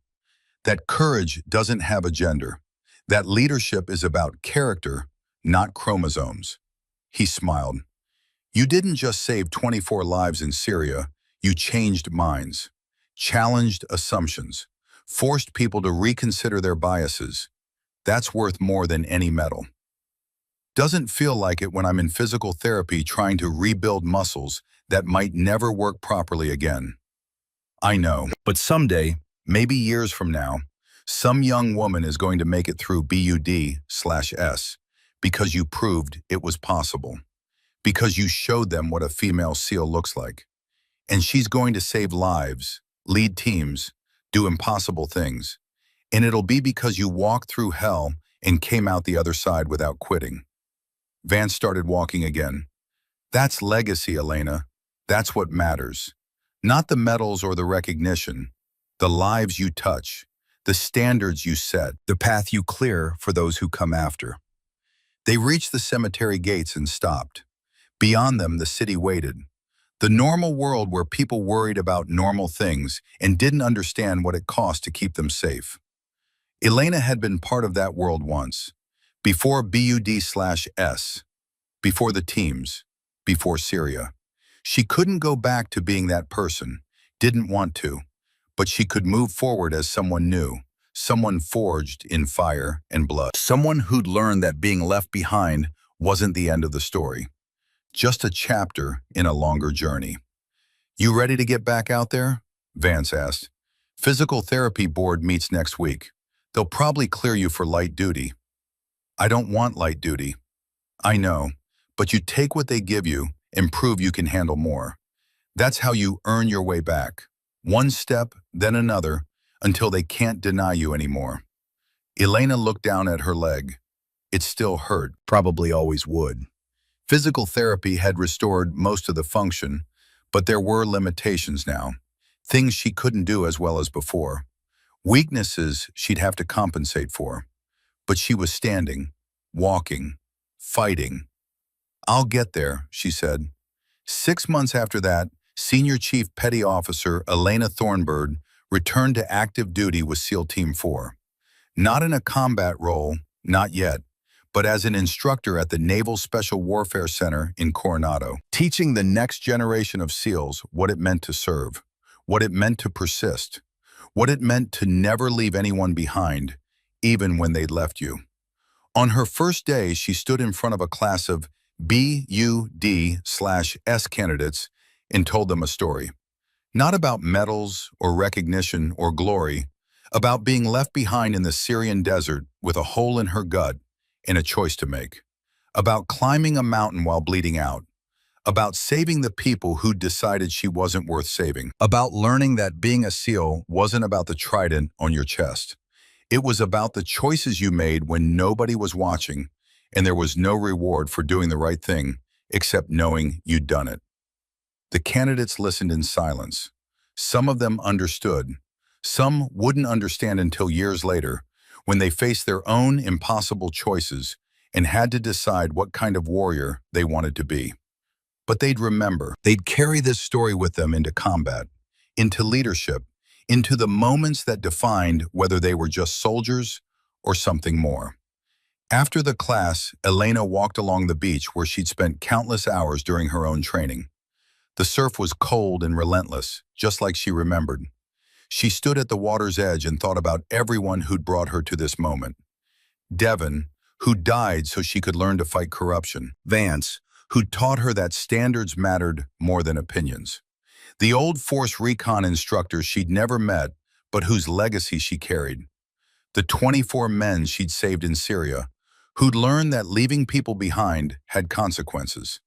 that courage doesn't have a gender, that leadership is about character, not chromosomes. He smiled. You didn't just save 24 lives in Syria, you changed minds, challenged assumptions, forced people to reconsider their biases. That's worth more than any medal. Doesn't feel like it when I'm in physical therapy trying to rebuild muscles that might never work properly again. I know, but someday, maybe years from now, some young woman is going to make it through BUD/S because you proved it was possible, because you showed them what a female SEAL looks like. And she's going to save lives, lead teams, do impossible things. And it'll be because you walked through hell and came out the other side without quitting. Vance started walking again. That's legacy, Elena. That's what matters. Not the medals or the recognition, the lives you touch, the standards you set, the path you clear for those who come after. They reached the cemetery gates and stopped. Beyond them, the city waited. The normal world where people worried about normal things and didn't understand what it cost to keep them safe. Elena had been part of that world once, before BUD/S, before the teams, before Syria. She couldn't go back to being that person, didn't want to, but she could move forward as someone new, someone forged in fire and blood, someone who'd learned that being left behind wasn't the end of the story, just a chapter in a longer journey. You ready to get back out there? Vance asked. Physical therapy board meets next week. They'll probably clear you for light duty. I don't want light duty. I know, but you take what they give you and prove you can handle more. That's how you earn your way back. One step, then another, until they can't deny you anymore. Elena looked down at her leg. It still hurt, probably always would. Physical therapy had restored most of the function, but there were limitations now. Things she couldn't do as well as before. Weaknesses she'd have to compensate for. But she was standing, walking, fighting. I'll get there, she said. 6 months after that, Senior Chief Petty Officer Elena Thornburg returned to active duty with SEAL Team 4. Not in a combat role, not yet, but as an instructor at the Naval Special Warfare Center in Coronado, teaching the next generation of SEALs what it meant to serve, what it meant to persist, what it meant to never leave anyone behind, even when they'd left you. On her first day, she stood in front of a class of BUD/S candidates and told them a story. Not about medals or recognition or glory, about being left behind in the Syrian desert with a hole in her gut and a choice to make. About climbing a mountain while bleeding out. About saving the people who decided she wasn't worth saving. About learning that being a SEAL wasn't about the trident on your chest. It was about the choices you made when nobody was watching and there was no reward for doing the right thing except knowing you'd done it. The candidates listened in silence. Some of them understood. Some wouldn't understand until years later, when they faced their own impossible choices and had to decide what kind of warrior they wanted to be. But they'd remember. They'd carry this story with them into combat, into leadership, into the moments that defined whether they were just soldiers or something more. After the class, Elena walked along the beach where she'd spent countless hours during her own training. The surf was cold and relentless, just like she remembered. She stood at the water's edge and thought about everyone who'd brought her to this moment. Devon, who died so she could learn to fight corruption. Vance, who taught her that standards mattered more than opinions. The old Force Recon instructor she'd never met, but whose legacy she carried. The 24 men she'd saved in Syria, who'd learned that leaving people behind had consequences.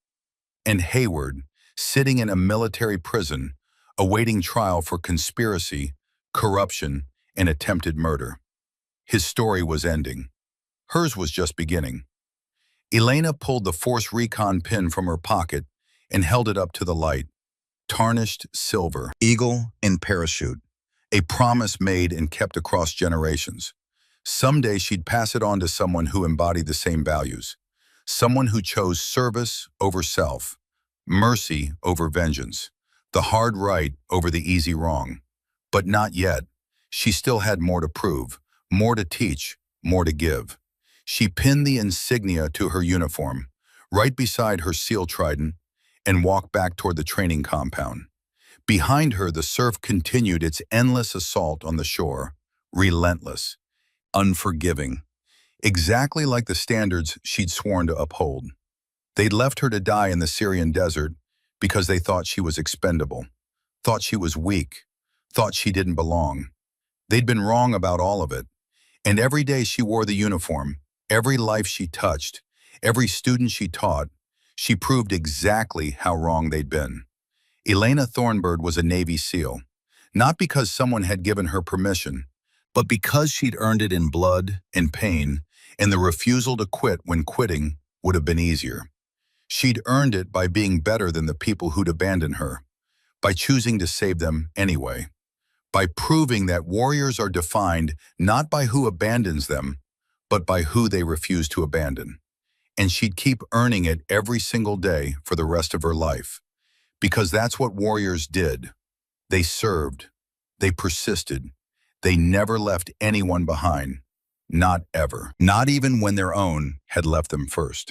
And Hayward, sitting in a military prison, awaiting trial for conspiracy, corruption, and attempted murder. His story was ending. Hers was just beginning. Elena pulled the Force Recon pin from her pocket and held it up to the light. Tarnished silver, eagle and parachute, a promise made and kept across generations. Someday she'd pass it on to someone who embodied the same values, someone who chose service over self, mercy over vengeance, the hard right over the easy wrong. But not yet. She still had more to prove, more to teach, more to give. She pinned the insignia to her uniform, right beside her SEAL trident, and walked back toward the training compound. Behind her, the surf continued its endless assault on the shore, relentless, unforgiving, exactly like the standards she'd sworn to uphold. They'd left her to die in the Syrian desert because they thought she was expendable, thought she was weak, thought she didn't belong. They'd been wrong about all of it. And every day she wore the uniform, every life she touched, every student she taught, she proved exactly how wrong they'd been. Elena Thornburg was a Navy SEAL, not because someone had given her permission, but because she'd earned it in blood and pain and the refusal to quit when quitting would have been easier. She'd earned it by being better than the people who'd abandoned her, by choosing to save them anyway, by proving that warriors are defined not by who abandons them, but by who they refuse to abandon. And she'd keep earning it every single day for the rest of her life. Because that's what warriors did. They served. They persisted. They never left anyone behind. Not ever. Not even when their own had left them first.